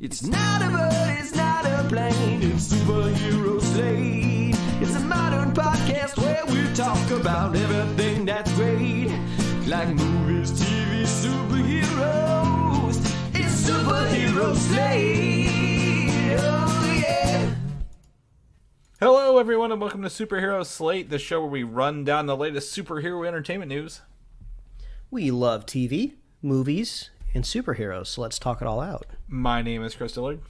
It's not a bird, it's not a plane, it's Superhero Slate. It's a modern podcast where we talk about everything that's great, like movies, TV, superheroes. It's Superhero Slate. Oh yeah. Hello everyone and welcome to Superhero Slate, the show where we run down the latest superhero entertainment news. We love TV, movies, and superheroes, so let's talk it all out. My name is Chris Dillard.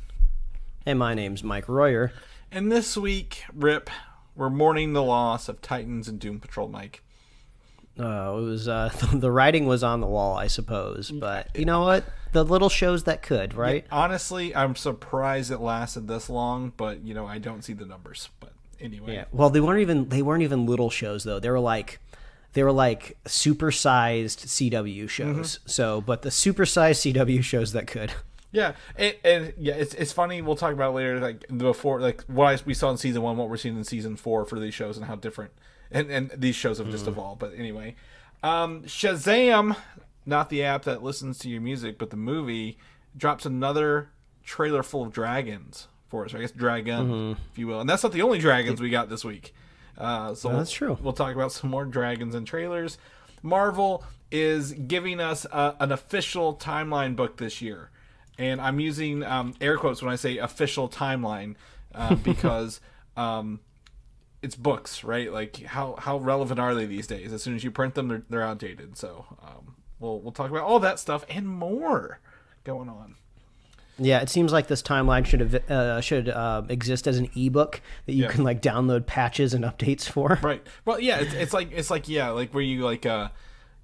And my name's Mike Royer. And this week, Rip, we're mourning the loss of Titans and Doom Patrol, Mike. It was the writing was on the wall, I suppose, but you know what? The little shows that could, right? Yeah, honestly, I'm surprised it lasted this long, but you know, I don't see the numbers. But anyway. Yeah. Well, they weren't even little shows though. They were like supersized CW shows. Mm-hmm. So, but the supersized CW shows that could. Yeah, and yeah, it's funny. We'll talk about it later. Like before, like what we saw in season 1, what we're seeing in season 4 for these shows, and how different, and these shows have just evolved. But anyway, Shazam, not the app that listens to your music, but the movie drops another trailer full of dragons for us. I guess dragon, if you will, and that's not the only dragons we got this week. So that's true. We'll talk about some more dragons and trailers. Marvel is giving us an official timeline book this year. And I'm using air quotes when I say official timeline because it's books, right? Like how relevant are they these days? As soon as you print them, they're outdated. So we'll talk about all that stuff and more going on. Yeah, it seems like this timeline should exist as an ebook that you can like download patches and updates for. Right. Well, yeah, it's like yeah, like where you like like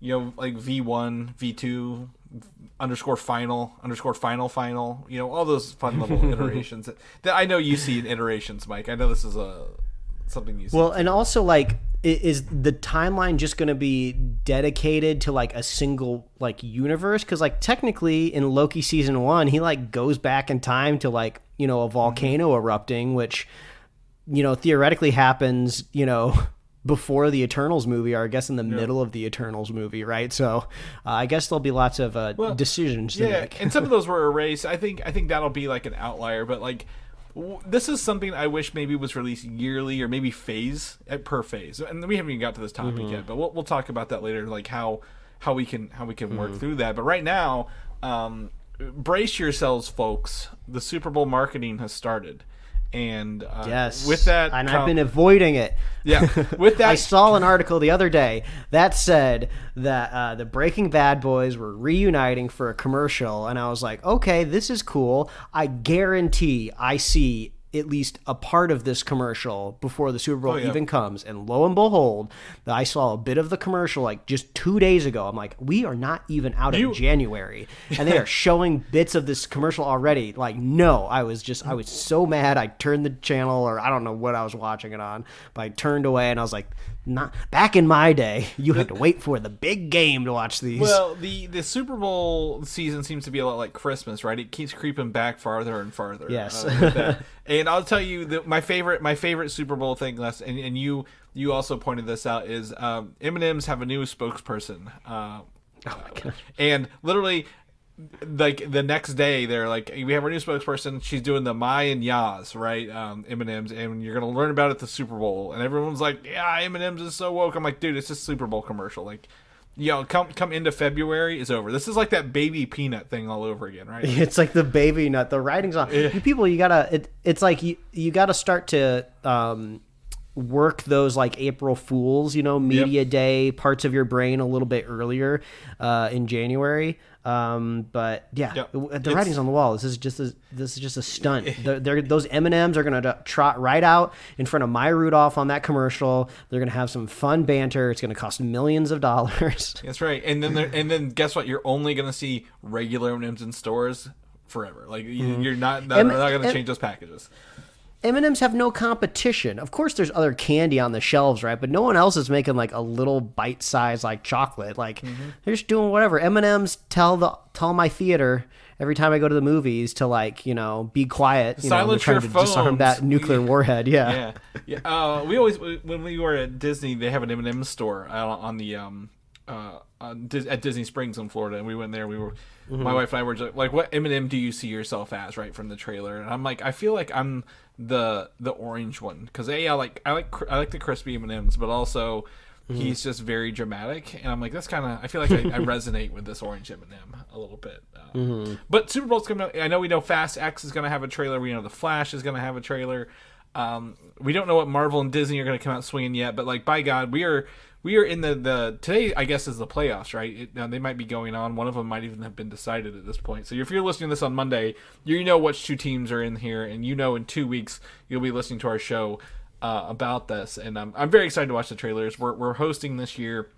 V1, V2 _ final, you know, all those fun little iterations that I know you see in iterations, Mike. I know this is something you see. Well, and also like, is the timeline just going to be dedicated to like a single like universe? Because like technically in Loki season 1, he like goes back in time to like, you know, a volcano erupting, which, you know, theoretically happens, you know, before the Eternals movie, or I guess in the middle of the Eternals movie, right? So I guess there'll be lots of decisions to make. And some of those were erased. I think that'll be like an outlier, but like this is something I wish maybe was released yearly or maybe per phase. And we haven't even got to this topic yet, but we'll talk about that later, like how we can work through that. But right now, brace yourselves, folks. The Super Bowl marketing has started. And yes, with that, and I've been avoiding it. Yeah, with that, I saw an article the other day that said that the Breaking Bad boys were reuniting for a commercial, and I was like, okay, this is cool. I guarantee I see at least a part of this commercial before the Super Bowl even comes. And lo and behold, I saw a bit of the commercial like just 2 days ago. I'm like, we are not even out of January, and they are showing bits of this commercial already. Like, no, I was so mad. I turned the channel, or I don't know what I was watching it on, but I turned away and I was like, not back in my day, you had to wait for the big game to watch these. Well, the Super Bowl season seems to be a lot like Christmas, right? It keeps creeping back farther and farther. Yes. And I'll tell you that my favorite Super Bowl thing, and you also pointed this out, is M&M's have a new spokesperson. Oh my God. And literally, like the next day, they're like, we have our new spokesperson. She's doing the my and yas, right? M&M's, and you're gonna learn about it at the Super Bowl. And everyone's like, yeah, M&M's is so woke. I'm like, dude, it's just a Super Bowl commercial. Like, come into February, is over. This is like that baby peanut thing all over again, right? It's like the baby nut. The writing's on. You people, you gotta. It's like you gotta start to work those like April Fools, you know, media day parts of your brain a little bit earlier in January. But the writing's on the wall. This is just a stunt. Those M&Ms are gonna trot right out in front of Maya Rudolph on that commercial. They're gonna have some fun banter. It's gonna cost millions of dollars. That's right. And then guess what? You're only gonna see regular M&Ms in stores forever. Like you're not gonna change those packages. M&Ms have no competition. Of course, there's other candy on the shelves, right? But no one else is making like a little bite-sized like chocolate. Like they're just doing whatever. M&Ms tell my theater every time I go to the movies to like, you know, be quiet. You know, Silence your to phones. Disarm that nuclear warhead. Yeah. We always, when we were at Disney, they have an M&M store on the at Disney Springs in Florida, and we went there. We were my wife and I were just like, "What M&M do you see yourself as?" Right from the trailer, and I'm like, I feel like I'm the orange one because I like the crispy M&Ms, but also he's just very dramatic, and I'm like, that's kind of I feel like I resonate with this orange M&M a little bit. But Super Bowl's coming up. I know we know Fast X is going to have a trailer. We know The Flash is going to have a trailer. We don't know what Marvel and Disney are going to come out swinging yet, but like by God, we are in the today, I guess, is the playoffs, right? Now they might be going on. One of them might even have been decided at this point. So if you're listening to this on Monday, you know which two teams are in here, and you know in 2 weeks you'll be listening to our show about this. And I'm very excited to watch the trailers. We're hosting this year.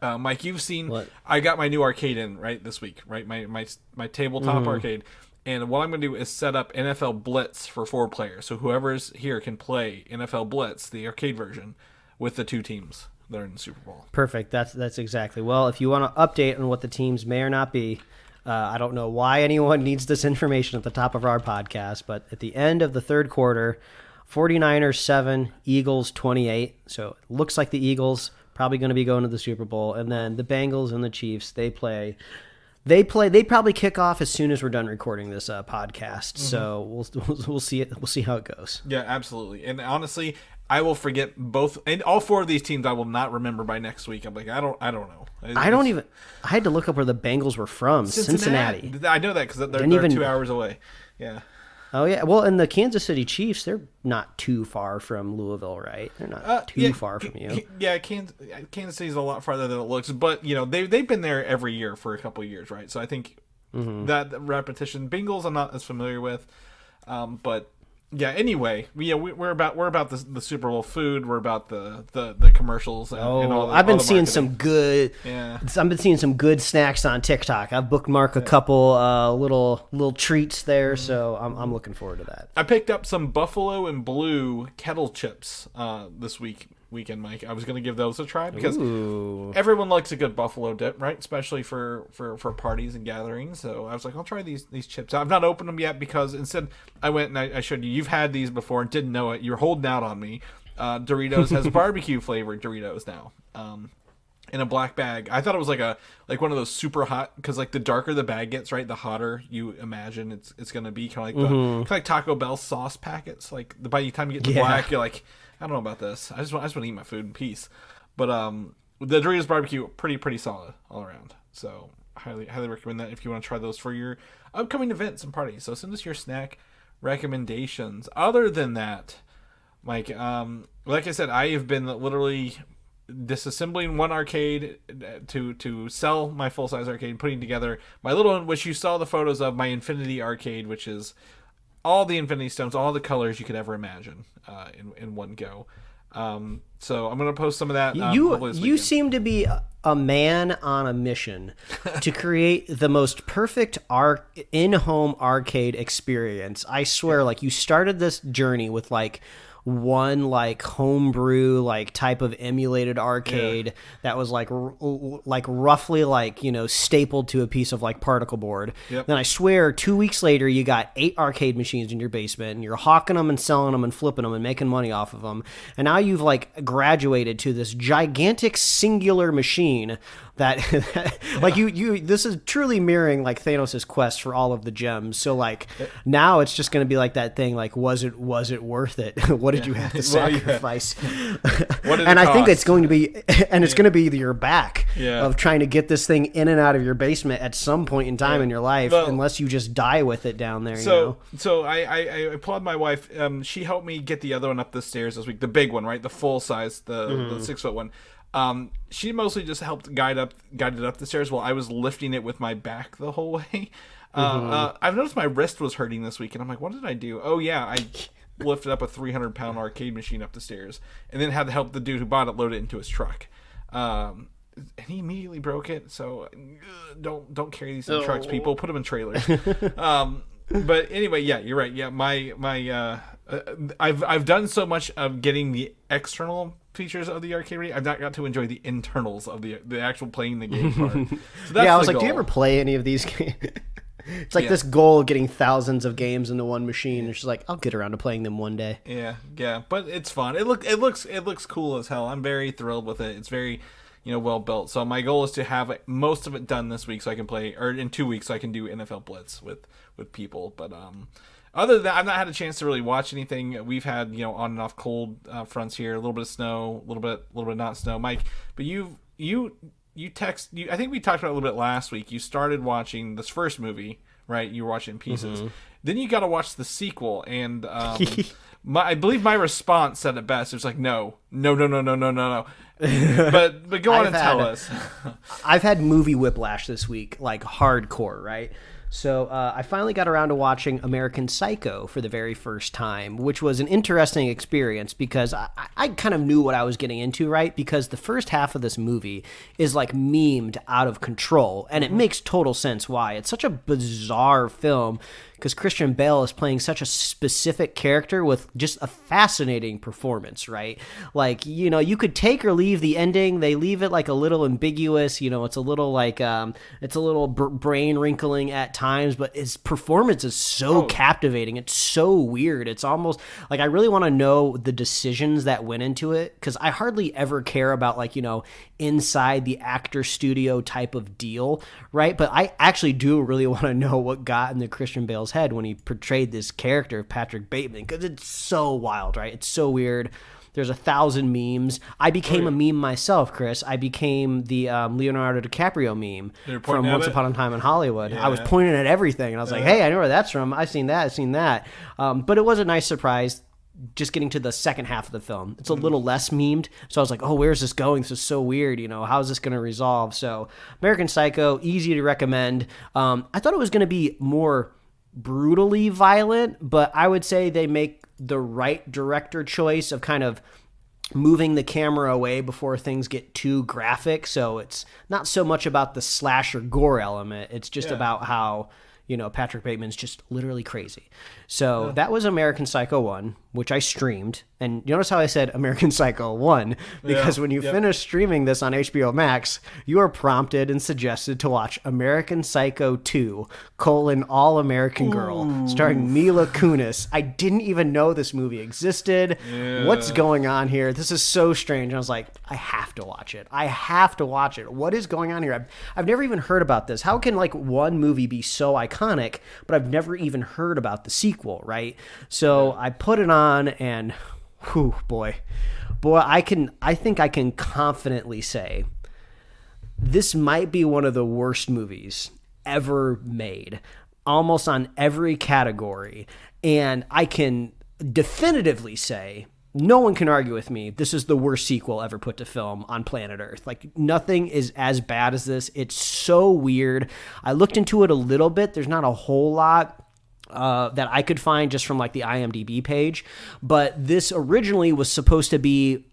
Mike, you've seen. What? I got my new arcade in right this week, right? My tabletop arcade. And what I'm going to do is set up NFL Blitz for 4 players. So whoever's here can play NFL Blitz, the arcade version, with the 2 teams that are in the Super Bowl. Perfect. That's exactly. Well, if you want to update on what the teams may or not be, I don't know why anyone needs this information at the top of our podcast, but at the end of the third quarter, 49ers 7, Eagles 28. So it looks like the Eagles probably going to be going to the Super Bowl. And then the Bengals and the Chiefs, they probably kick off as soon as we're done recording this podcast. So we'll see it. We'll see how it goes. Yeah, absolutely. And honestly, I will forget both and all 4 of these teams. I will not remember by next week. I'm like, I don't know. I had to look up where the Bengals were from. Cincinnati. I know that because they're 2 hours away. Yeah. Oh yeah. Well, and the Kansas City Chiefs, they're not too far from Louisville, right? They're not too far from you. Yeah, Kansas City's a lot farther than it looks, but they've been there every year for a couple of years, right? So I think that repetition. Bengals, I'm not as familiar with, but. Yeah. Anyway, we're about the Super Bowl food. We're about the commercials and all that. I've been seeing some good. Yeah. I've been seeing some good snacks on TikTok. I've bookmarked a couple little treats there, so I'm looking forward to that. I picked up some Buffalo and Blue kettle chips this weekend, Mike. I was going to give those a try because everyone likes a good buffalo dip, right? Especially for parties and gatherings. So I was like, I'll try these chips. I've not opened them yet because instead I went and I showed you. You've had these before and didn't know it. You're holding out on me. Doritos has barbecue flavored Doritos now. In a black bag. I thought it was like one of those super hot, because like the darker the bag gets, right, the hotter you imagine it's going to be. Kind of like Taco Bell sauce packets. Like by the time you get to black, you're like, I don't know about this. I just want to eat my food in peace. But the Doritos barbecue, pretty solid all around. So highly recommend that if you want to try those for your upcoming events and parties. So send us your snack recommendations. Other than that, Mike, like I said, I have been literally disassembling one arcade to sell my full-size arcade, putting together my little one, which you saw the photos of, my Infinity Arcade, which is all the Infinity Stones, all the colors you could ever imagine in one go. So I'm going to post some of that. You seem to be a man on a mission to create the most perfect in-home arcade experience. I swear, like, you started this journey with like one like homebrew like type of emulated arcade that was like roughly like stapled to a piece of like particle board. Then I swear 2 weeks later you got 8 arcade machines in your basement and you're hawking them and selling them and flipping them and making money off of them, and now you've like graduated to this gigantic singular machine that like you this is truly mirroring like Thanos' quest for all of the gems. So like now it's just going to be like that thing, like was it worth it? What did you have to sacrifice? And I think it's going to be, and it's going to be your back of trying to get this thing in and out of your basement at some point in time in your life, unless you just die with it down there. So I applaud my wife. She helped me get the other one up the stairs this week, the big one, right, the full size, the 6 foot one. She mostly just helped guide it up the stairs while I was lifting it with my back the whole way. I've noticed my wrist was hurting this week, and I'm like, what did I do? Oh yeah, I lifted up a 300-pound arcade machine up the stairs, and then had to help the dude who bought it load it into his truck. And he immediately broke it. So don't carry these in trucks, people. Put them in trailers. But anyway, yeah, you're right. Yeah, my I've done so much of getting the external features of the arcade. I've not got to enjoy the internals of the actual playing the game part. So that's I was like, goal. Do you ever play any of these games? It's like this goal of getting thousands of games into one machine. It's just like, I'll get around to playing them one day. Yeah, but it's fun. It looks cool as hell. I'm very thrilled with it. It's very well built. So my goal is to have most of it done this week, so I can play, or in 2 weeks, so I can do NFL Blitz with people. But other than that, I've not had a chance to really watch anything. We've had on and off cold fronts here, a little bit of snow, a little bit not snow, Mike. But you I think we talked about it a little bit last week. You started watching this first movie, right? You were watching in pieces. Then you got to watch the sequel, and I believe my response said it best. It was like, no. But go on and tell us. I've had movie whiplash this week, like hardcore, right? So I finally got around to watching American Psycho for the very first time, which was an interesting experience because I kind of knew what I was getting into, right? Because the first half of this movie is like memed out of control, and it makes total sense why. It's such a bizarre film because Christian Bale is playing such a specific character with just a fascinating performance, right? Like, you could take or leave the ending. They leave it like a little ambiguous. It's a little like, it's a little brain wrinkling at times, but his performance is so captivating. It's so weird. It's almost like I really want to know the decisions that went into it, because I hardly ever care about like, inside the actor studio type of deal, right? But I actually do really want to know what got into Christian Bale's head when he portrayed this character of Patrick Bateman, because it's so wild, right? It's so weird. There's 1,000 memes. I became a meme myself, Chris. I became the Leonardo DiCaprio meme from Once Upon a Time in Hollywood. Yeah. I was pointing at everything, and I was like, hey, I know where that's from. I've seen that. But it was a nice surprise just getting to the second half of the film. It's a little less memed, so I was like, oh, where's this going? This is so weird. How is this going to resolve? So American Psycho, easy to recommend. I thought it was going to be more brutally violent, but I would say they make the right director choice of kind of moving the camera away before things get too graphic. So it's not so much about the slasher gore element. It's just about how, Patrick Bateman's just literally crazy. So that was American Psycho 1, which I streamed. And you notice how I said American Psycho 1? Because when you finish streaming this on HBO Max, you are prompted and suggested to watch American Psycho 2, All American Girl, starring Mila Kunis. I didn't even know this movie existed. Yeah. What's going on here? This is so strange. I was like, I have to watch it. What is going on here? I've never even heard about this. How can like one movie be so iconic, but I've never even heard about the sequel, right? So I put it on, and whew, boy, I think I can confidently say this might be one of the worst movies ever made, almost on every category. And I can definitively say, no one can argue with me, this is the worst sequel ever put to film on planet Earth. Like, nothing is as bad as this. It's so weird. I looked into it a little bit. There's not a whole lot that I could find just from like the IMDb page, but this originally was supposed to be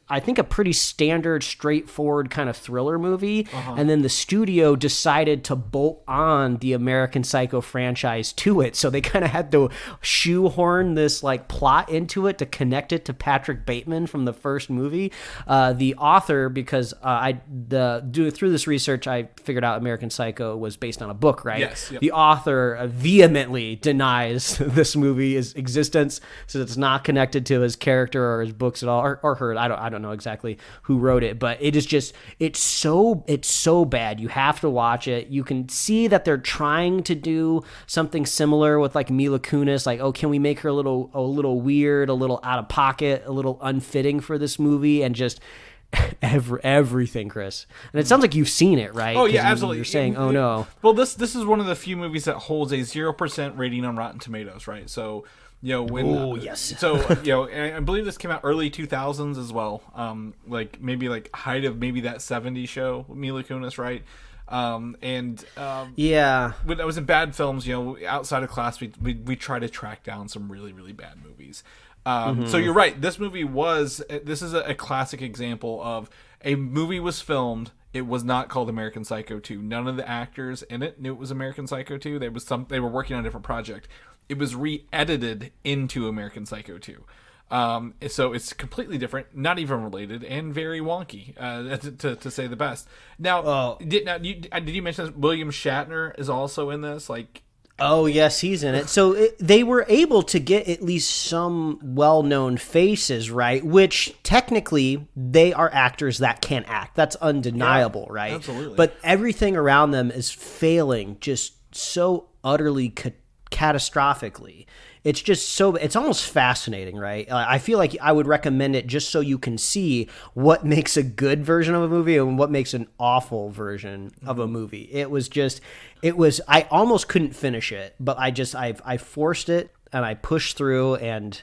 I think a pretty standard, straightforward kind of thriller movie. And then the studio decided to bolt on the American Psycho franchise to it. So they kind of had to shoehorn this like plot into it to connect it to Patrick Bateman from the first movie. The author, because through this research, I figured out American Psycho was based on a book, right? Yes. Yep. The author vehemently denies this movie's existence, so it's not connected to his character or his books at all, or her. I don't know exactly who wrote it, but it is just it's so bad. You have to watch it. You can see that they're trying to do something similar with like Mila Kunis, like, oh, can we make her a little weird, a little out of pocket, a little unfitting for this movie, and just everything, Chris. And it sounds like you've seen it, right? Oh yeah, absolutely. You're saying, oh no. Well, this is one of the few movies that holds a 0% rating on Rotten Tomatoes, right? So yes. So and I believe this came out early 2000s as well. Like maybe like height of maybe that 70s show with Mila Kunis, right? Yeah. When I was in bad films, outside of class, we try to track down some really, really bad movies. So you're right. This is a classic example of a movie was filmed. It was not called American Psycho 2. None of the actors in it knew it was American Psycho 2. They were working on a different project. It was re-edited into American Psycho 2. So it's completely different, not even related, and very wonky, to say the best. Now, did you mention this? William Shatner is also in this? Like, Oh, yes, he's in it. So they were able to get at least some well-known faces, right? Which technically they are actors that can act. That's undeniable, right? Absolutely. But everything around them is failing just so utterly catastrophically. It's just so, it's almost fascinating, right? I feel like I would recommend it just so you can see what makes a good version of a movie and what makes an awful version of a movie. I almost couldn't finish it, but I forced it and I pushed through, and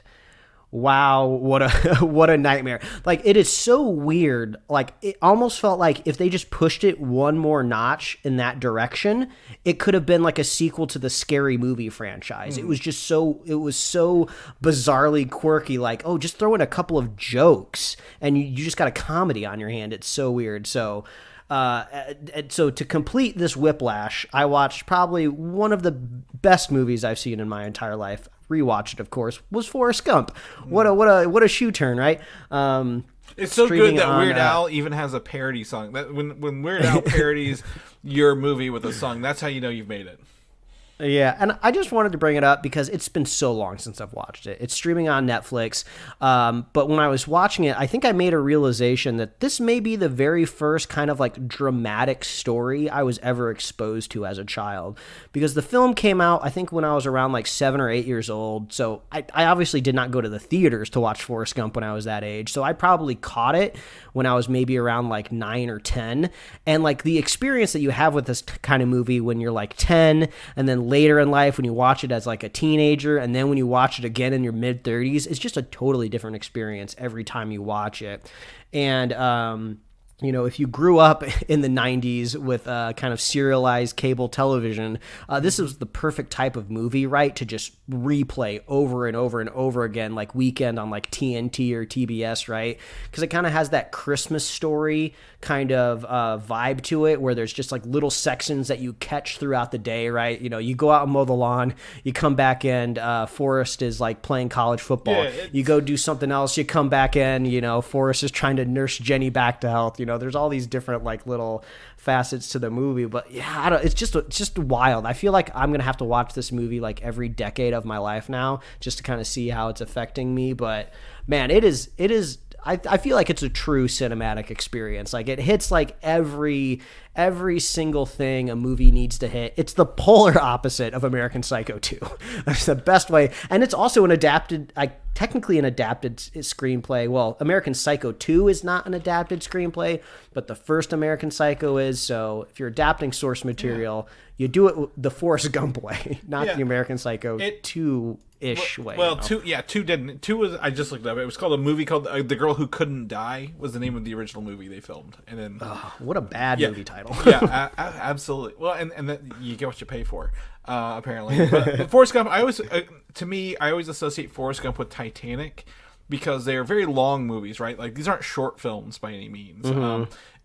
wow, what a nightmare. Like, it is so weird. Like, it almost felt like if they just pushed it one more notch in that direction, it could have been like a sequel to the Scary Movie franchise. It was so bizarrely quirky. Like, oh, just throw in a couple of jokes and you just got a comedy on your hand. It's so weird. So to complete this whiplash, I watched probably one of the best movies I've seen in my entire life. Rewatched it, of course, was Forrest Gump. What a shoe turn, right? It's so good that Weird Al even has a parody song. That when Weird Al parodies your movie with a song, that's how you know you've made it. Yeah, and I just wanted to bring it up because it's been so long since I've watched it. It's streaming on Netflix, but when I was watching it, I think I made a realization that this may be the very first kind of like dramatic story I was ever exposed to as a child. Because the film came out, I think, when I was around like 7 or 8 years old, so I obviously did not go to the theaters to watch Forrest Gump when I was that age, so I probably caught it when I was maybe around like 9 or 10, and like the experience that you have with this kind of movie when you're like 10, and then later in life when you watch it as like a teenager, and then when you watch it again in your mid-30s, it's just a totally different experience every time you watch it. And if you grew up in the 90s with kind of serialized cable television, this is the perfect type of movie, right, to just replay over and over and over again, like Weekend on like TNT or TBS, right? Because it kind of has that Christmas Story kind of vibe to it, where there's just like little sections that you catch throughout the day, right? You go out and mow the lawn, you come back in, Forrest is like playing college football. You go do something else, you come back in, Forrest is trying to nurse Jenny back to health. There's all these different like little facets to the movie, but yeah, it's just wild. I feel like I'm gonna have to watch this movie like every decade of my life now just to kind of see how it's affecting me. But man, it is. I feel like it's a true cinematic experience. Like, it hits like every single thing a movie needs to hit. It's the polar opposite of American Psycho 2. That's the best way. And it's also technically an adapted screenplay. Well, American Psycho 2 is not an adapted screenplay, but the first American Psycho is. So if you're adapting source material, you do it the Forrest Gump way, not the American Psycho 2-ish way. Well, 2 didn't. 2 was, I just looked it up. It was called a movie called The Girl Who Couldn't Die was the name of the original movie they filmed. And then what a bad movie title. Yeah, absolutely. Well, and then you get what you pay for, apparently. But Forrest Gump, I always associate Forrest Gump with Titanic because they are very long movies, right? Like, these aren't short films by any means.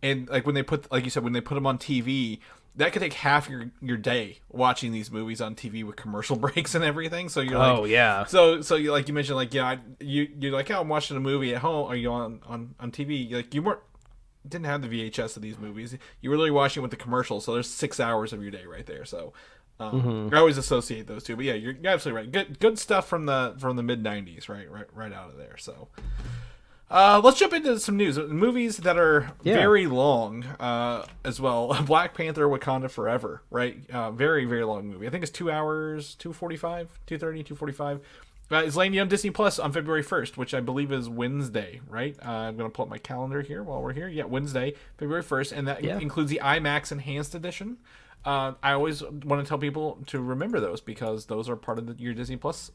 And like when they put them on TV, that could take half your day watching these movies on TV with commercial breaks and everything. So you're like, oh yeah. So you, like you mentioned, like, you're like, oh, I'm watching a movie at home. Are you on TV? Like, didn't have the VHS of these movies. You were literally watching with the commercials. So there's 6 hours of your day right there. So I always associate those two. But yeah, you're absolutely right. Good stuff from the mid '90s, right out of there. So. Let's jump into some news. Movies that are very long as well. Black Panther, Wakanda Forever, right? Very, very long movie. I think it's 2 hours, 2:45, 2:30, 2:45. It's landing on Disney Plus on February 1st, which I believe is Wednesday, right? I'm going to pull up my calendar here while we're here. Yeah, Wednesday, February 1st, and that includes the IMAX Enhanced Edition. I always want to tell people to remember those because those are part of your Disney Plus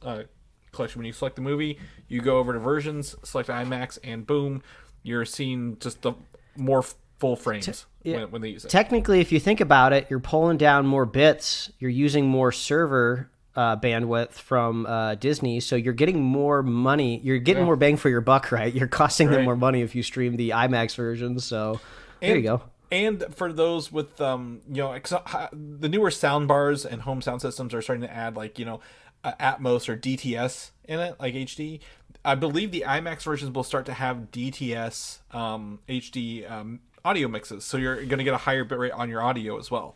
collection. When you select the movie, you go over to versions, select IMAX, and boom, you're seeing just the more full frames when they use it. Technically, if you think about it, you're pulling down more bits, you're using more server bandwidth from Disney, so you're getting more money, you're getting more bang for your buck, right? You're costing them more money if you stream the IMAX version, so there you go. And for those with the newer sound bars and home sound systems are starting to add Atmos or DTS in it, like HD. I believe the IMAX versions will start to have DTS HD audio mixes, so you're going to get a higher bitrate on your audio as well.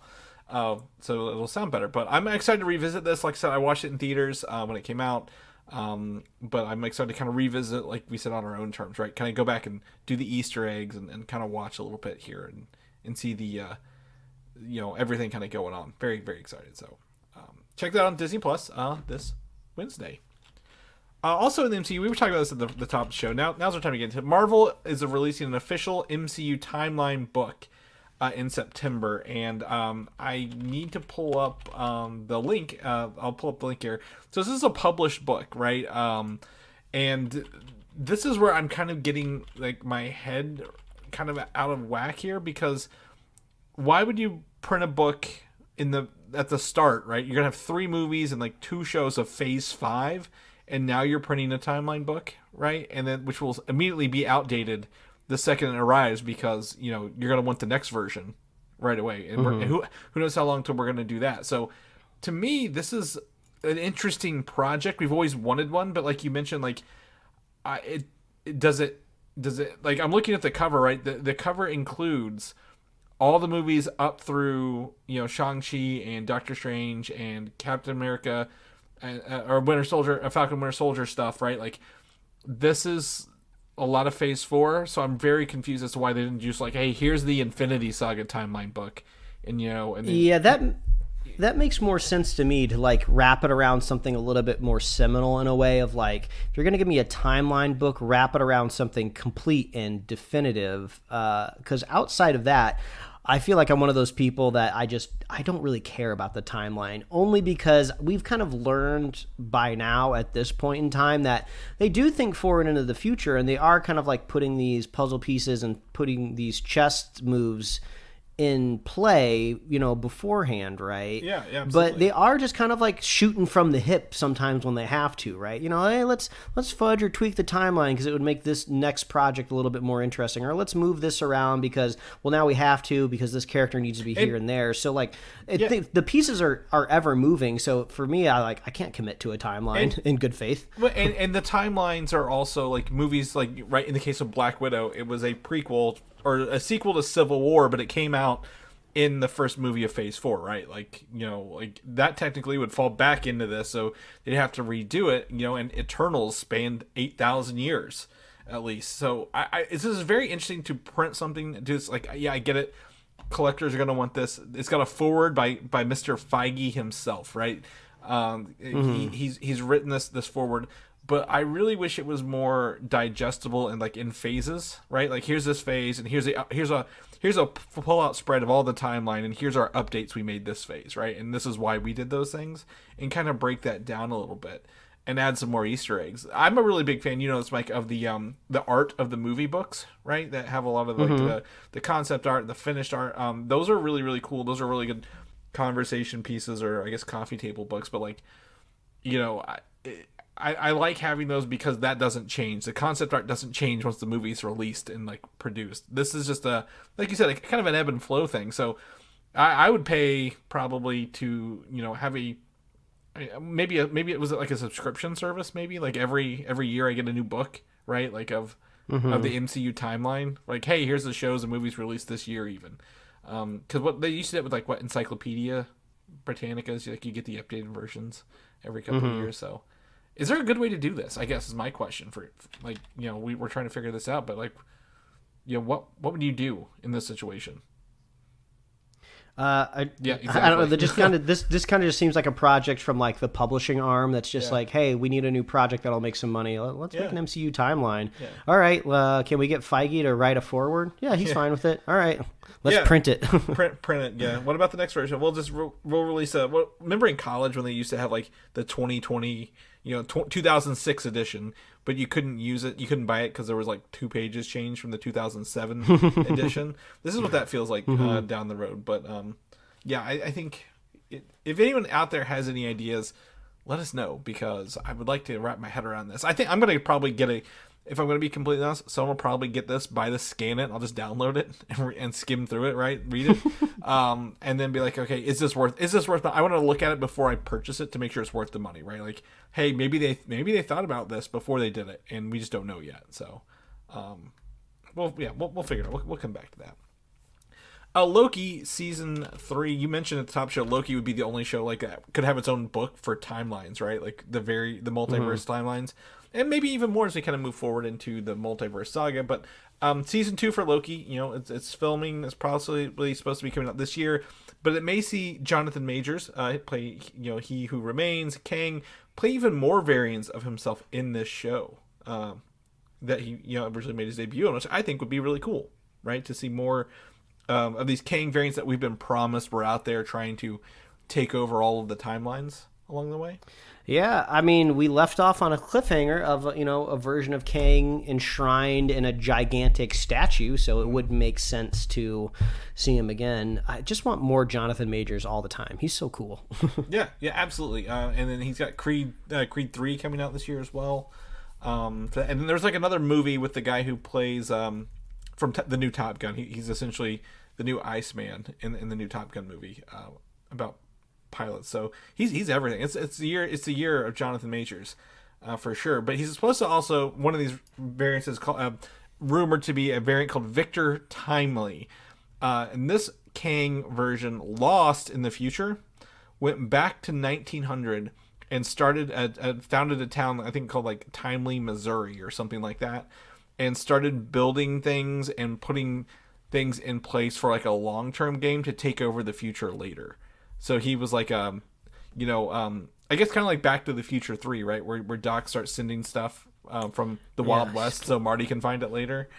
so it'll sound better. But I'm excited to revisit this. Like I said, I watched it in theaters when it came out. But I'm excited to kind of revisit, like we said, on our own terms, right? Kind of go back and do the Easter eggs and kind of watch a little bit here and see the, everything kind of going on. Very, very excited. So check that out on Disney Plus this Wednesday. Also in the MCU, we were talking about this at the top of the show. Now's our time to get into it. Marvel is releasing an official MCU Timeline book in September, and I need to pull up the link. I'll pull up the link here. So this is a published book, right? And this is where I'm kind of getting like my head kind of out of whack here, because why would you print a book at the start, right? You're gonna have 3 movies and like 2 shows of Phase 5, and now you're printing a timeline book, right? And then which will immediately be outdated the second it arrives, because you're going to want the next version right away, and who knows how long till we're going to do that. So to me, this is an interesting project. We've always wanted one, but like you mentioned, like does it like, I'm looking at the cover, right? The cover includes all the movies up through Shang-Chi and Doctor Strange and Captain America or Winter Soldier, Falcon Winter Soldier stuff, right? Like, this is a lot of Phase 4, so I'm very confused as to why they didn't just like, hey, here's the Infinity Saga timeline book, and and then, yeah, that makes more sense to me, to like wrap it around something a little bit more seminal, in a way of like, if you're gonna give me a timeline book, wrap it around something complete and definitive, because outside of that, I feel like I'm one of those people that I don't really care about the timeline, only because we've kind of learned by now at this point in time that they do think forward into the future, and they are kind of like putting these puzzle pieces and putting these chess moves in play, beforehand, right? Yeah, absolutely. But they are just kind of like shooting from the hip sometimes when they have to, right? Hey, let's fudge or tweak the timeline because it would make this next project a little bit more interesting, or let's move this around because, well, now we have to because this character needs to be here and there. So like, the pieces are ever moving. So for me, I can't commit to a timeline in good faith. And the timelines are also like movies, like right in the case of Black Widow, it was a prequel or a sequel to Civil War, but it came out in the first movie of Phase 4, right? Like, like that technically would fall back into this, so they'd have to redo it, and Eternals spanned 8,000 years at least. So this is very interesting to print something, just like, yeah, I get it. Collectors are going to want this. It's got a forward by Mr. Feige himself, right? He's written this forward, but I really wish it was more digestible and like in phases, right? Like, here's this phase, and here's a pull-out spread of all the timeline, and here's our updates we made this phase, right? And this is why we did those things, and kind of break that down a little bit and add some more Easter eggs. I'm a really big fan, it's Mike, of the art of the movie books, right? That have a lot of like the concept art, the finished art. Those are really, really cool. Those are really good conversation pieces, or I guess coffee table books. But like, I like having those because that doesn't change. The concept art doesn't change once the movie's released and like produced. This is just like you said, like kind of an ebb and flow thing. So I would pay probably to have maybe it was like a subscription service, maybe like every year I get a new book, right? Like of the MCU timeline. Like, hey, here's the shows and movies released this year, even. Because what they used to do with like Encyclopedia Britannica's, like you get the updated versions every couple of years. So. Is there a good way to do this? I guess is my question for like, we're trying to figure this out, but like, what would you do in this situation? Exactly. I don't know. This kind of just seems like a project from like the publishing arm that's just like, hey, we need a new project that'll make some money. Let's make an MCU timeline. Yeah. All right, can we get Feige to write a forward? Yeah, he's fine with it. All right, let's print it. print it. Yeah. What about the next version? We'll just we'll release a. Remember in college when they used to have like the 2020. 2006 edition, but you couldn't use it. You couldn't buy it because there was like 2 pages changed from the 2007 edition. This is what that feels like down the road. But I think if anyone out there has any ideas, let us know, because I would like to wrap my head around this. I think I'm going to probably if I'm going to be completely honest, someone will probably get this, scan it. I'll just download it and skim through it, right? Read it. And then be like, okay, is this worth I want to look at it before I purchase it to make sure it's worth the money, right? Like, hey, maybe they thought about this before they did it, and we just don't know yet. So, we'll figure it out. We'll come back to that. Loki season 3. You mentioned at the top show, Loki would be the only show like that could have its own book for timelines, right? Like the multiverse timelines, and maybe even more as we kind of move forward into the multiverse saga. But season 2 for Loki, it's filming. It's possibly supposed to be coming out this year, but it may see Jonathan Majors play, He Who Remains, Kang, play even more variants of himself in this show that he originally made his debut on, which I think would be really cool, right? To see more of these Kang variants that we've been promised were out there trying to take over all of the timelines along the way. Yeah, I mean, we left off on a cliffhanger of, a version of Kang enshrined in a gigantic statue, so it would make sense to see him again. I just want more Jonathan Majors all the time. He's so cool. Yeah, absolutely. And then he's got Creed 3 coming out this year as well. And then there's like another movie with the guy who plays from the new Top Gun. He's essentially the new Iceman in the new Top Gun movie about pilots. So he's everything. It's the year of Jonathan Majors for sure. But he's supposed to also, one of these variants is called rumored to be a variant called Victor Timely. And this Kang version lost in the future, went back to 1900 and founded a town I think called like Timely, Missouri or something like that, and started building things and putting things in place for like a long-term game to take over the future later. So he was like, I guess kind of like Back to the Future 3, right? Where Doc starts sending stuff from the Wild West so Marty can find it later.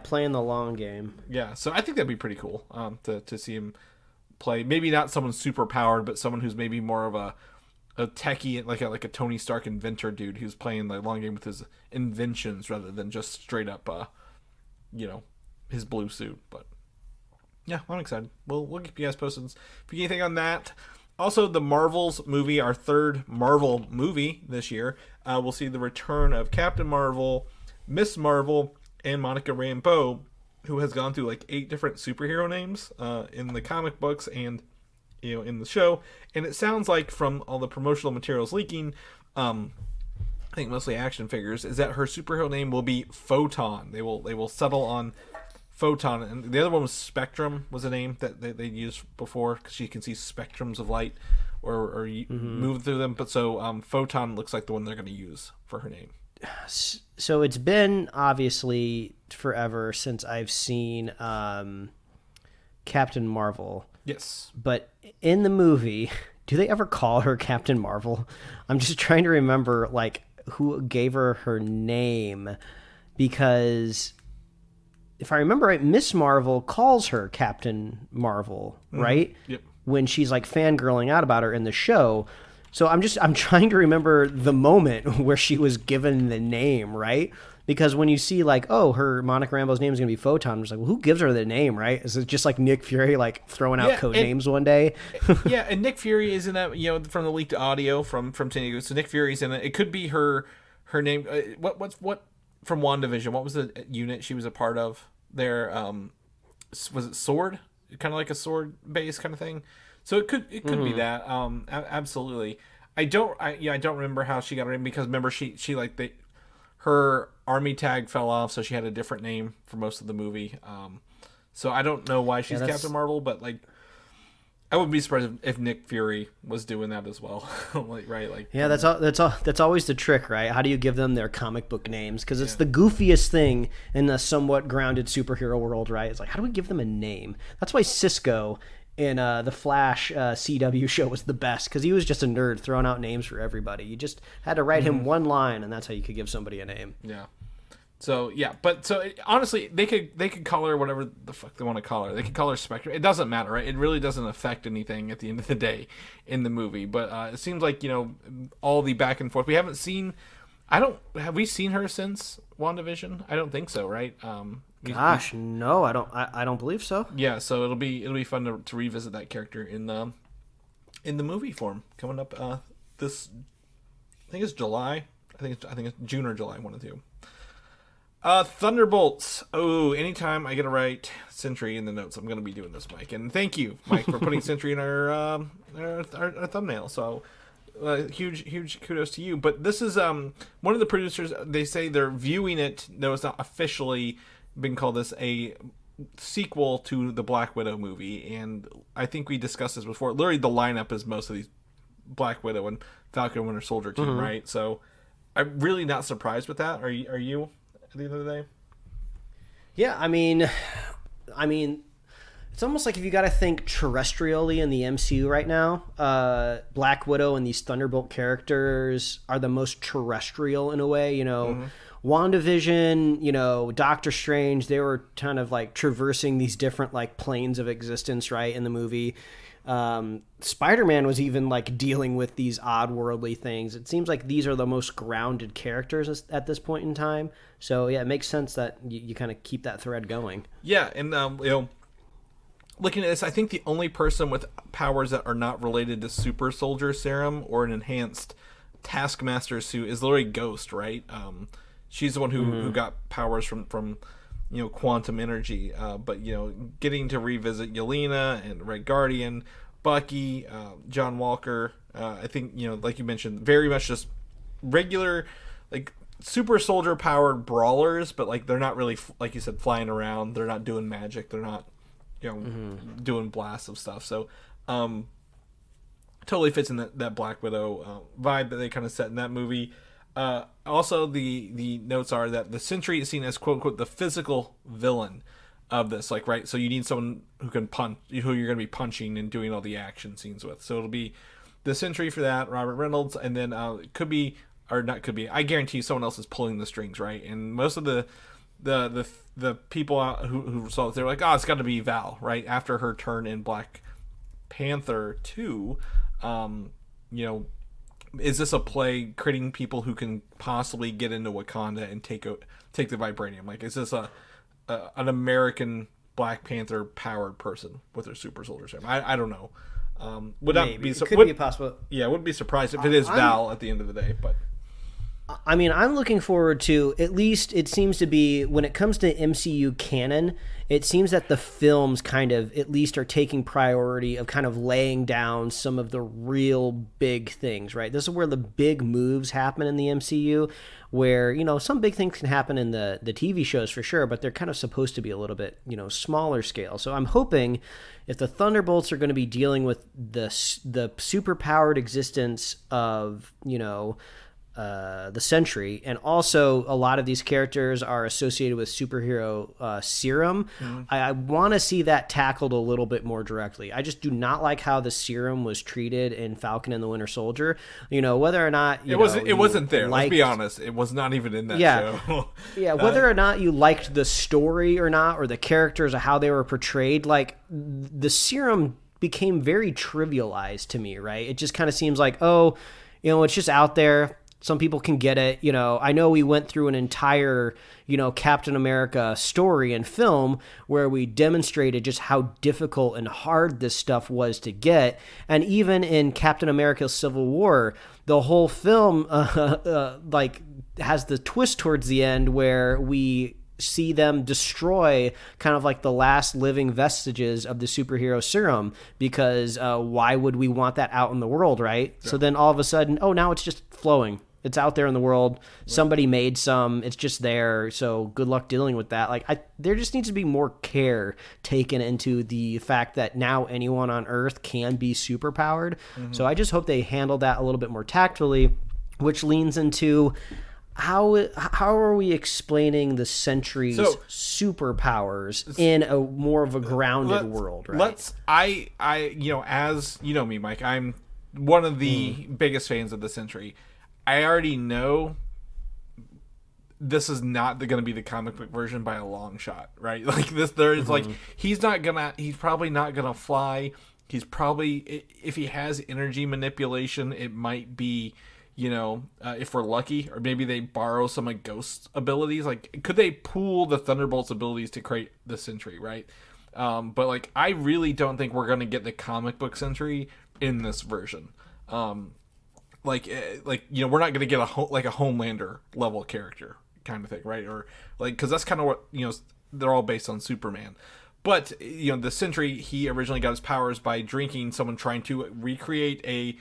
Playing the long game. Yeah, so I think that'd be pretty cool to see him play. Maybe not someone super powered, but someone who's maybe more of a techie, like a Tony Stark inventor dude who's playing the long game with his inventions rather than just straight up, his blue suit. But yeah, I'm excited. We'll keep you guys posted if you get anything on that. Also, the Marvels movie, our third Marvel movie this year, we'll see the return of Captain Marvel, Miss Marvel, and Monica Rambeau, who has gone through like 8 different superhero names in the comic books and in the show. And it sounds like from all the promotional materials leaking, I think mostly action figures, is that her superhero name will be Photon. They will settle on Photon, and the other one was Spectrum, was a name that they used before because she can see spectrums of light or move through them. But so Photon looks like the one they're going to use for her name. So it's been obviously forever since I've seen Captain Marvel. Yes. But in the movie, do they ever call her Captain Marvel? I'm just trying to remember like who gave her name, because if I remember right, Miss Marvel calls her Captain Marvel, right? Yep. When she's like fangirling out about her in the show. So I'm trying to remember the moment where she was given the name, right? Because when you see like, oh, her Monica Rambeau's name is going to be Photon, I'm just like, well, who gives her the name, right? Is it just like Nick Fury like throwing out code names one day? Yeah, and Nick Fury is in that, from the leaked audio from San Diego. So Nick Fury's in it. It could be her name. What from WandaVision? What was the unit she was a part of there? Was it Sword? Kind of like a sword base kind of thing. So it could be that. Absolutely. I don't remember how she got her name, because remember she her army tag fell off, so she had a different name for most of the movie. So I don't know why she's Captain Marvel, but like I wouldn't be surprised if Nick Fury was doing that as well. That's always the trick, right? How do you give them their comic book names? Because it's the goofiest thing in the somewhat grounded superhero world, right? It's like, how do we give them a name? That's why Cisco in the Flash CW show was the best, because he was just a nerd throwing out names for everybody. You just had to write him one line, and that's how you could give somebody a name. Yeah. So yeah, but honestly, they could call her whatever the fuck they want to call her. They could call her Spectrum. It doesn't matter, right? It really doesn't affect anything at the end of the day in the movie. But it seems like all the back and forth. We haven't seen. Have we seen her since WandaVision? I don't think so, right? No, I don't. I don't believe so. Yeah, so it'll be fun to revisit that character in the movie form coming up. This I think it's July. I think it's June or July, one of the two. Thunderbolts. Oh, anytime I get to write Sentry in the notes, I'm going to be doing this, Mike. And thank you, Mike, for putting Sentry in our thumbnail. So huge kudos to you. But this is one of the producers. They say they're viewing it, though it's not officially been called this, a sequel to the Black Widow movie, and I think we discussed this before. Literally, the lineup is most of these Black Widow and Falcon Winter Soldier team, right? So I'm really not surprised with that. Are you at the end of the day? Yeah, I mean, it's almost like if you got to think terrestrially in the MCU right now, Black Widow and these Thunderbolt characters are the most terrestrial in a way, you know. WandaVision, you know, Doctor Strange, they were kind of like traversing these different like planes of existence, right, in the movie. Spider-Man was even like dealing with these odd-worldly things. It seems like these are the most grounded characters at this point in time. So yeah, it makes sense that you kind of keep that thread going. Yeah, and you know, looking at this, I think the only person with powers that are not related to Super Soldier Serum or an enhanced Taskmaster suit is literally Ghost, right? She's the one who got powers from you know, quantum energy. But, you know, getting to revisit Yelena and Red Guardian, Bucky, John Walker, I think, you know, like you mentioned, very much just regular, like, super soldier powered brawlers, but, like, they're not really, like you said, flying around. They're not doing magic. They're not, you know, doing blasts of stuff. So, totally fits in that Black Widow vibe that they kind of set in that movie. Also, the notes are that the Sentry is seen as quote unquote the physical villain of this, like, right? So you need someone who can punch, who you're going to be punching and doing all the action scenes with. So it'll be the Sentry for that, Robert Reynolds, and then it could be, or not could be, I guarantee you someone else is pulling the strings, right? And most of the people who saw it, they're like, oh, it's got to be Val, right? After her turn in Black Panther 2, you know, is this a play creating people who can possibly get into Wakanda and take the vibranium? Like, is this an American Black Panther powered person with their super soldier serum? I don't know. Would Maybe. not be It could be possible. Yeah, wouldn't be surprised if it is Val at the end of the day. But I mean, I'm looking forward to, at least it seems to be, when it comes to MCU canon, it seems that the films kind of at least are taking priority of kind of laying down some of the real big things, right? This is where the big moves happen in the MCU, where, you know, some big things can happen in the TV shows for sure, but they're kind of supposed to be a little bit, you know, smaller scale. So I'm hoping if the Thunderbolts are going to be dealing with the super-powered existence of, you know, the Sentry, and also a lot of these characters are associated with superhero serum. I want to see that tackled a little bit more directly. I just do not like how the serum was treated in Falcon and the Winter Soldier. You know, whether or not it wasn't there. Let's be honest, it was not even in that show. Yeah, whether or not you liked the story or not, or the characters or how they were portrayed, like the serum became very trivialized to me. Right? It just kind of seems like, oh, you know, it's just out there. Some people can get it. You know, I know we went through an entire, you know, Captain America story and film where we demonstrated just how difficult and hard this stuff was to get. And even in Captain America Civil War, the whole film like has the twist towards the end where we see them destroy kind of like the last living vestiges of the superhero serum, because why would we want that out in the world, right? Yeah. So then all of a sudden, oh, now it's just flowing. It's out there in the world. Right. Somebody made some. It's just there. So good luck dealing with that. Like, there just needs to be more care taken into the fact that now anyone on Earth can be superpowered. So I just hope they handle that a little bit more tactfully, which leans into how are we explaining the Sentry's superpowers in a more of a grounded world, right? You know, as you know me, Mike, I'm one of the biggest fans of the Sentry. I already know this is not going to be the comic book version by a long shot, right? Like this, there's like, he's probably not going to fly. He's probably, if he has energy manipulation, it might be, you know, if we're lucky, or maybe they borrow some of Ghost's abilities. Like, could they pool the Thunderbolts abilities to create the Sentry, right? But like, I really don't think we're going to get the comic book Sentry in this version. Like you know, we're not going to get a Homelander level character kind of thing, right? Or like, because that's kind of what, you know, they're all based on Superman. But you know, the Sentry, he originally got his powers by drinking someone trying to recreate a,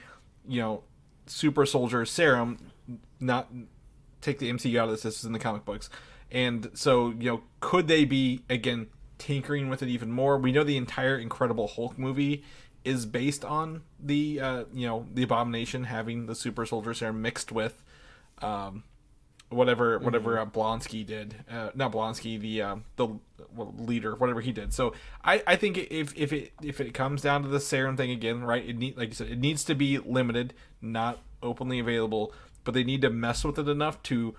you know, super soldier serum. Not take the MCU out of this is in the comic books. And so, you know, could they be again tinkering with it even more. We know the entire Incredible Hulk movie is based on the the Abomination having the super soldier serum mixed with whatever Blonsky did, not Blonsky, the leader, whatever he did. So I think if it comes down to the serum thing again, right? Like you said, it needs to be limited, not openly available, but they need to mess with it enough to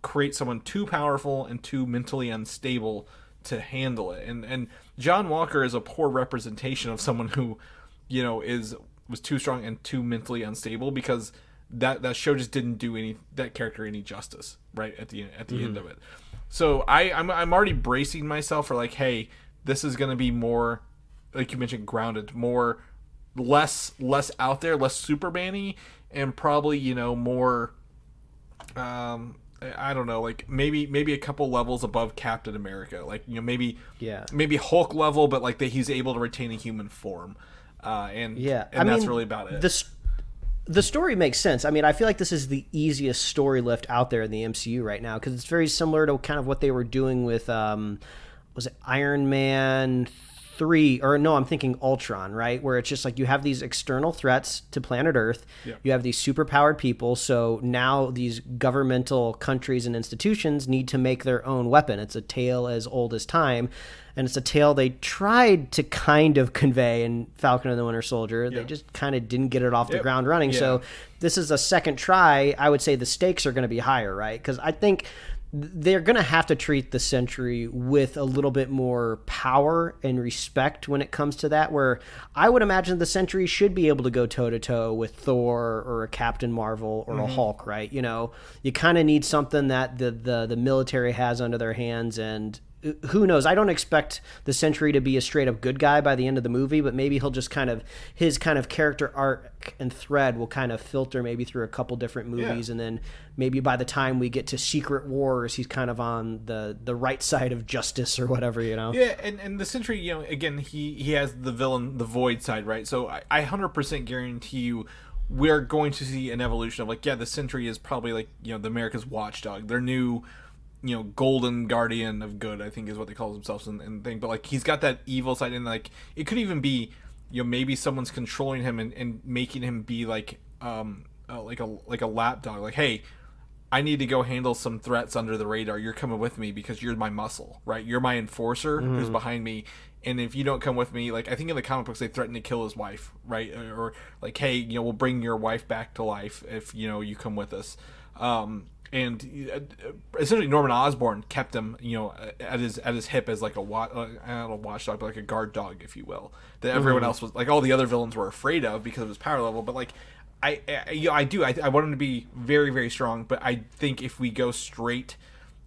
create someone too powerful and too mentally unstable to handle it. And John Walker is a poor representation of someone who, was too strong and too mentally unstable, because that show just didn't do that character any justice, right, at the end of it. So I'm already bracing myself for, like, hey, this is going to be more, like you mentioned, grounded, less out there, less Superman-y, and probably, more I don't know, like maybe a couple levels above Captain America, like, maybe Hulk level, but like he's able to retain a human form, and that's really about it. The story makes sense. I mean, I feel like this is the easiest story lift out there in the MCU right now, because it's very similar to kind of what they were doing with, was it Iron Man 3? Or no, I'm thinking Ultron, right? Where it's just like you have these external threats to planet Earth. Yeah. You have these superpowered people. So now these governmental countries and institutions need to make their own weapon. It's a tale as old as time. And it's a tale they tried to kind of convey in Falcon and the Winter Soldier. Yeah. They just kind of didn't get it off the ground running. Yeah. So this is a second try. I would say the stakes are going to be higher, right? Because I think they're going to have to treat the Sentry with a little bit more power and respect when it comes to that, where I would imagine the Sentry should be able to go toe-to-toe with Thor or a Captain Marvel or a Hulk, right? You kind of need something that the military has under their hands, and who knows? I don't expect the Sentry to be a straight-up good guy by the end of the movie, but maybe he'll just his character arc and thread will kind of filter maybe through a couple different movies, and then maybe by the time we get to Secret Wars, he's kind of on the right side of justice or whatever, Yeah, and the Sentry, again, he has the villain, the Void side, right? So I 100% guarantee you we're going to see an evolution of, the Sentry is probably like, the America's watchdog, their new golden guardian of good, I think is what they call themselves and thing. But like he's got that evil side, and like it could even be, maybe someone's controlling him and making him be like a lapdog. Like, hey, I need to go handle some threats under the radar. You're coming with me because you're my muscle, right? You're my enforcer who's behind me. And if you don't come with me, like I think in the comic books they threaten to kill his wife, right? Or like, hey, we'll bring your wife back to life if you come with us. And essentially, Norman Osborn kept him, at his hip as like watchdog, but like a guard dog, if you will. That everyone else was, like, all the other villains were afraid of because of his power level. But like, I want him to be very, very strong. But I think if we go straight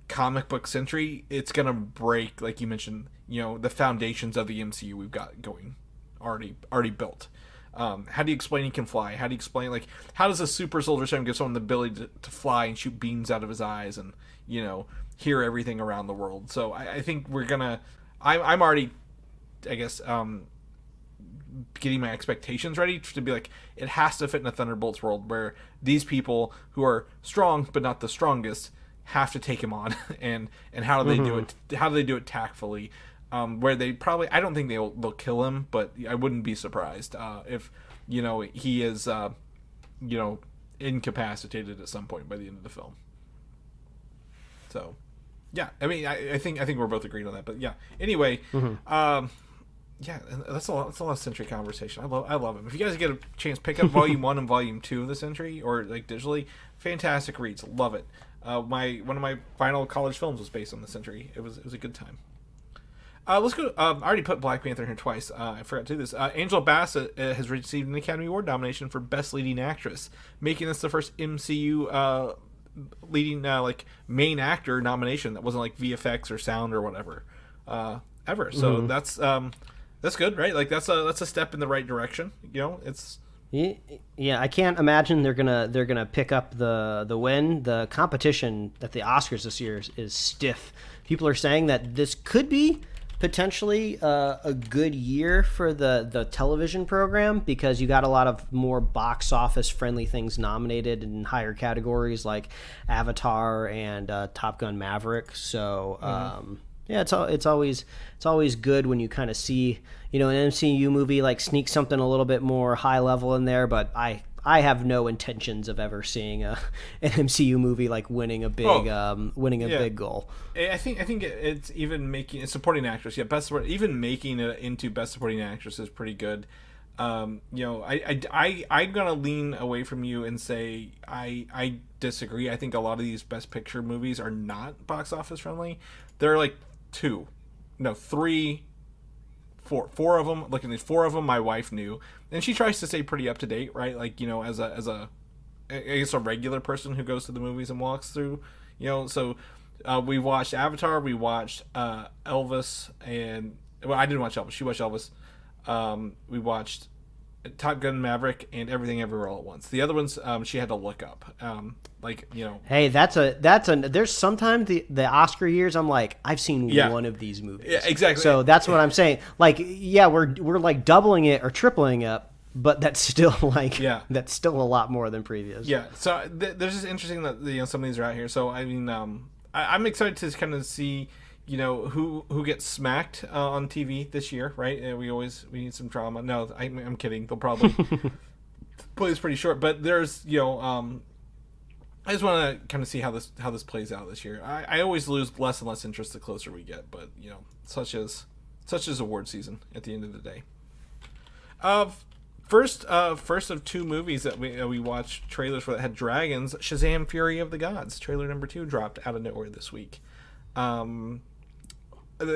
comic book Sentry, it's gonna break, like you mentioned, the foundations of the MCU we've got going, already built. How do you explain he can fly? How do you explain, like, how does a super soldier serum give someone the ability to fly and shoot beams out of his eyes and, hear everything around the world? So I think we're gonna, I'm already, I guess, getting my expectations ready to be like, it has to fit in a Thunderbolts world where these people who are strong but not the strongest have to take him on, and how do they do it? How do they do it tactfully? Where they probably, I don't think they'll kill him, but I wouldn't be surprised if he is incapacitated at some point by the end of the film. So yeah, I mean, I think we're both agreed on that. But yeah, anyway, yeah, that's a lot of Sentry conversation. I love him. If you guys get a chance, pick up Volume 1 and Volume 2 of the Sentry, or like digitally, fantastic reads. Love it. One of my final college films was based on the Sentry. It was a good time. Let's go. I already put Black Panther in here twice. I forgot to do this. Angela Bassett has received an Academy Award nomination for Best Leading Actress, making this the first MCU leading main actor nomination that wasn't like VFX or sound or whatever ever. So that's good, right? Like that's a step in the right direction. It's. Yeah, I can't imagine they're gonna pick up the win. The competition at the Oscars this year is stiff. People are saying that this could be potentially a good year for the television program, because you got a lot of more box office friendly things nominated in higher categories like Avatar and Top Gun Maverick. So Yeah, it's always good when you kind of see, an MCU movie like sneak something a little bit more high level in there. But I have no intentions of ever seeing an MCU movie like winning a big goal. I think it's even making a supporting actress. Yeah, even making it into best supporting actress is pretty good. I'm gonna lean away from you and say I disagree. I think a lot of these best picture movies are not box office friendly. They're like four of them. Looking at 4 of them, my wife knew, and she tries to stay pretty up to date, right? Like, as a I guess a regular person who goes to the movies and walks through, So we watched Avatar, we watched Elvis, and I didn't watch Elvis. She watched Elvis. We watched Top Gun Maverick and Everything Everywhere All at Once. The other ones she had to look up. Hey, there's sometimes the Oscar years I'm like, I've seen one of these movies. Yeah, exactly. So that's what I'm saying. Like, yeah, we're like doubling it or tripling up, but that's still that's still a lot more than previous. Yeah. So there's just interesting that some of these are out here. So I mean, I'm excited to kind of see who gets smacked on TV this year, right? We need some drama. No, I'm kidding. They'll probably play this pretty short, but there's I just want to kind of see how this plays out this year. I always lose less and less interest the closer we get, but such as award season at the end of the day. First of 2 movies that we watched trailers for that had dragons. Shazam! Fury of the Gods trailer number 2 dropped out of nowhere this week. A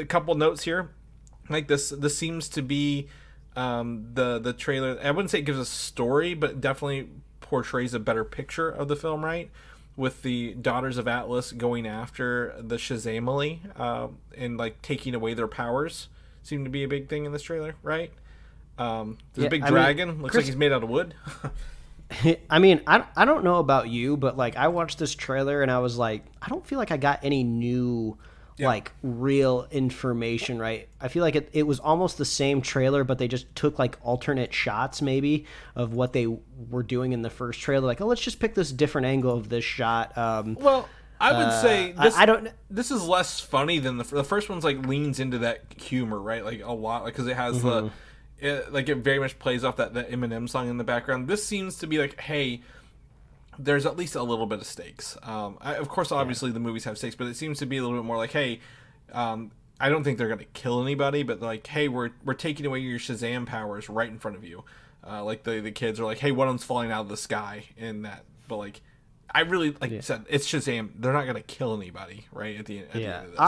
couple notes here, like this seems to be the trailer. I wouldn't say it gives a story, but definitely portrays a better picture of the film, right? With the Daughters of Atlas going after the Shazamily and like taking away their powers seem to be a big thing in this trailer, right? There's a big dragon. Looks like he's made out of wood. I mean, I don't know about you, but like I watched this trailer and I was like, I don't feel like I got any new like real information, right? I feel like it was almost the same trailer, but they just took like alternate shots maybe of what they were doing in the first trailer. Like, let's just pick this different angle of this shot. Well, I would say this is less funny than the first one's like leans into that humor, right? Like a lot, like because it has it very much plays off that Eminem song in the background. This seems to be like, hey, there's at least a little bit of stakes. Of course, obviously the movies have stakes, but it seems to be a little bit more like, hey, I don't think they're going to kill anybody, but like, hey, we're taking away your Shazam powers right in front of you. Like the kids are like, hey, one of them's falling out of the sky in that. But like, I really said it's Shazam. They're not going to kill anybody, right? At the end of this.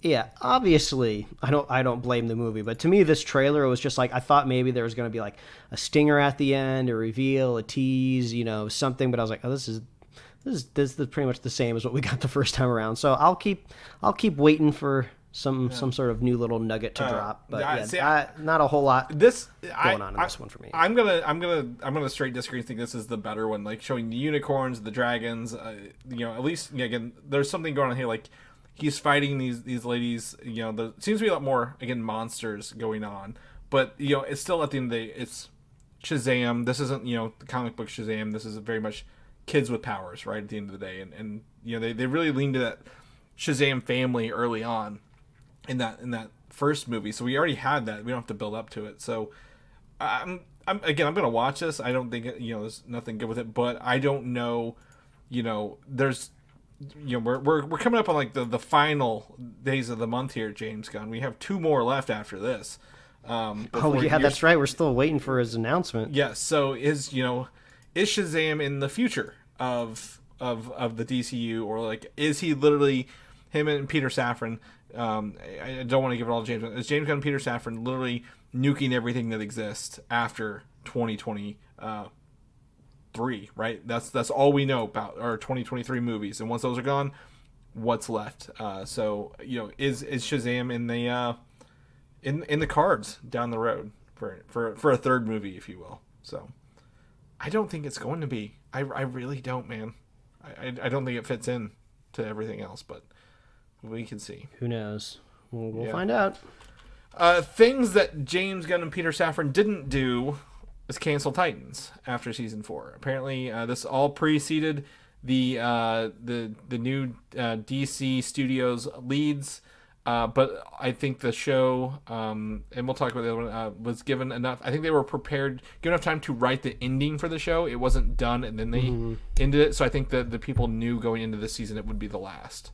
Yeah, obviously, I don't blame the movie, but to me, this trailer was just like I thought maybe there was going to be like a stinger at the end, a reveal, a tease, something. But I was like, oh, this is pretty much the same as what we got the first time around. So I'll keep waiting for some sort of new little nugget to drop. But not a whole lot going on in this one for me. I'm gonna straight disagree and think this is the better one. Like showing the unicorns, the dragons. At least again, there's something going on here. Like. He's fighting these ladies. There seems to be a lot more monsters going on, but it's still at the end of the day, it's Shazam. This isn't the comic book Shazam. This is very much kids with powers, right? At the end of the day, and they really leaned to that Shazam family early on in that first movie. So we already had that. We don't have to build up to it. So I'm gonna watch this. I don't think there's nothing good with it, but I don't know. There's. We're coming up on like the final days of the month here, James Gunn. We have 2 more left after this. That's right. We're still waiting for his announcement. Yes. So is Shazam in the future of the DCU, or like is he literally him and Peter Safran? I don't want to give it all to James Gunn. Is James Gunn and Peter Safran literally nuking everything that exists after 2020? 3, right? That's all we know about our 2023 movies, and once those are gone, what's left? So is Shazam in the cards down the road for a third movie, if you will? So I don't think it's going to be. I really don't, man. I don't think it fits in to everything else, but we can see. Who knows? We'll find out. Things that James Gunn and Peter Safran didn't do is cancel Titans after season 4. Apparently, this all preceded the new DC Studios leads But I think the show, and we'll talk about the other one, was given enough. I think they were given enough time to write the ending for the show. It wasn't done, and then they ended it. So I think that the people knew going into the season it would be the last.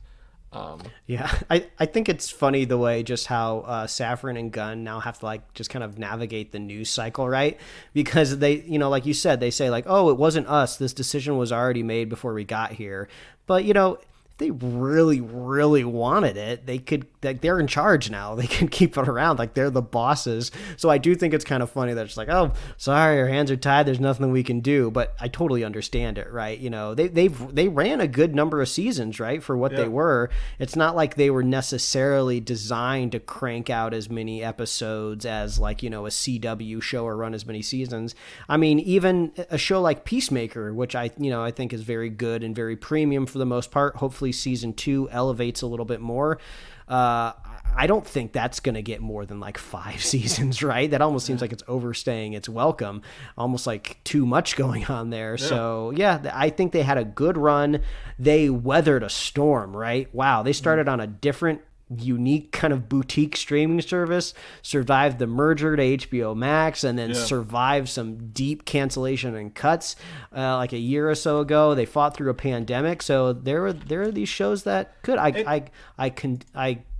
Yeah, I think it's funny the way just how Safran and Gunn now have to like just kind of navigate the news cycle, right? Because they, you know, like you said, they say like, oh, it wasn't us. This decision was already made before we got here. But, you know, if they really, really wanted it, they could, like, they're in charge now. They can keep it around. Like, they're the bosses. So I do think it's kind of funny that it's like, oh, sorry, our hands are tied. There's nothing we can do. But I totally understand it, right? You know, they ran a good number of seasons, right, for what they were. It's not like they were necessarily designed to crank out as many episodes as, like, you know, a CW show or run as many seasons. I mean, even a show like Peacemaker, which I think is very good and very premium for the most part. Hopefully season 2 elevates a little bit more. I don't think that's going to get more than like 5 seasons, right? That almost seems like it's overstaying its welcome, almost like too much going on there. Yeah. So yeah, I think they had a good run. They weathered a storm, right? Wow. They started on a different, unique kind of boutique streaming service, survived the merger to HBO Max, and then survived some deep cancellation and cuts like a year or so ago. They fought through a pandemic, so there are these shows that could I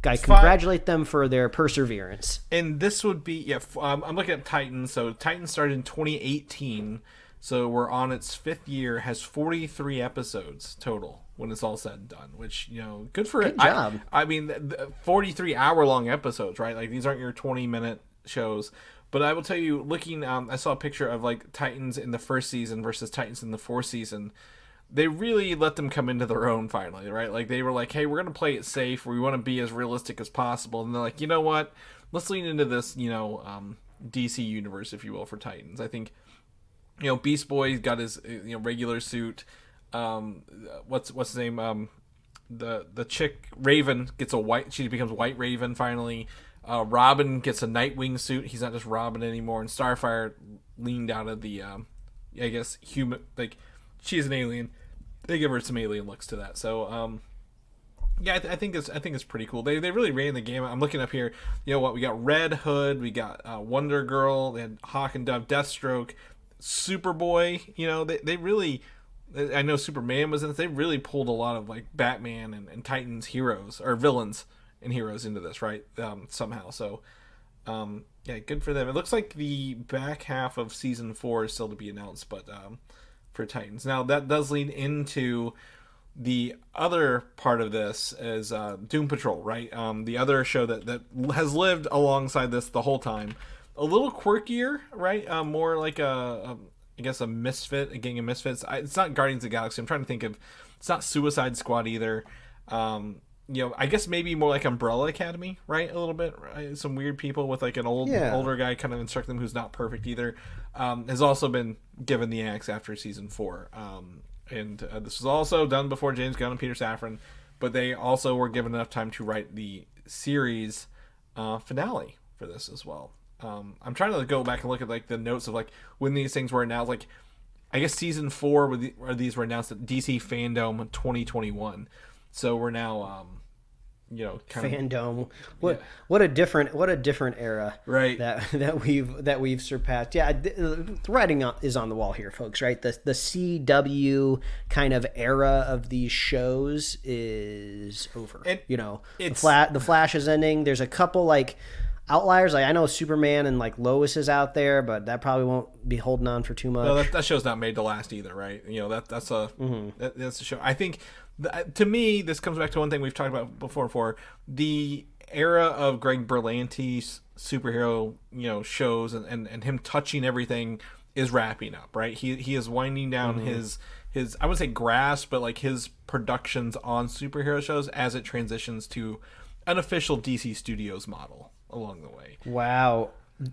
congratulate them for their perseverance. And this would be I'm looking at Titans. So Titans started in 2018, so we're on its 5th year. Has 43 episodes total when it's all said and done, which, you know, good job. I mean, 43 hour-long episodes, right? Like, these aren't your 20-minute shows. But I will tell you, looking, I saw a picture of, like, Titans in the first season versus Titans in the 4th season. They really let them come into their own finally, right? Like, they were like, hey, we're going to play it safe. We want to be as realistic as possible. And they're like, you know what? Let's lean into this, you know, DC universe, if you will, for Titans. I think, you know, Beast Boy got his, you know, regular suit. What's his name? The chick Raven gets she becomes White Raven finally. Robin gets a Nightwing suit. He's not just Robin anymore. And Starfire leaned out of the, I guess, human, like, she's an alien. They give her some alien looks to that. So, yeah, I think it's pretty cool. They really ran the game. I'm looking up here. You know what? We got Red Hood. We got Wonder Girl. They had Hawk and Dove, Deathstroke, Superboy. You know, they really. I know Superman was in it. They really pulled a lot of, like, Batman and Titans heroes or villains and heroes into this, right? Somehow. So, yeah, good for them. It looks like the back half of season 4 is still to be announced, but for Titans. Now, that does lead into the other part of this is Doom Patrol, right? The other show that has lived alongside this the whole time. A little quirkier, right? More like I guess a misfit, a gang of misfits. It's not Guardians of the Galaxy. I'm trying to think of. It's not Suicide Squad either. You know, I guess maybe more like Umbrella Academy, right? A little bit. Right? Some weird people with like an older guy kind of instructing them who's not perfect either. Has also been given the axe after season 4. And this was also done before James Gunn and Peter Safran, but they also were given enough time to write the series finale for this as well. I'm trying to go back and look at like the notes of like when these things were announced. Like, I guess season 4 these were announced at DC Fandom 2021. So we're now, you know, kind Fandom. What a different era, right? That we've surpassed. Yeah, the writing is on the wall here, folks. Right, the CW kind of era of these shows is over. You know, the Flash is ending. There's a couple like outliers. Like, I know Superman and like Lois is out there, but that probably won't be holding on for too much. Well, that show's not made to last either, right? You know, that's a show. I think to me, this comes back to one thing we've talked about before. The era of Greg Berlanti's superhero, you know, shows and him touching everything is wrapping up, right? He is winding down his I wouldn't say grasp, but like his productions on superhero shows as it transitions to an official DC Studios model along the way. Wow.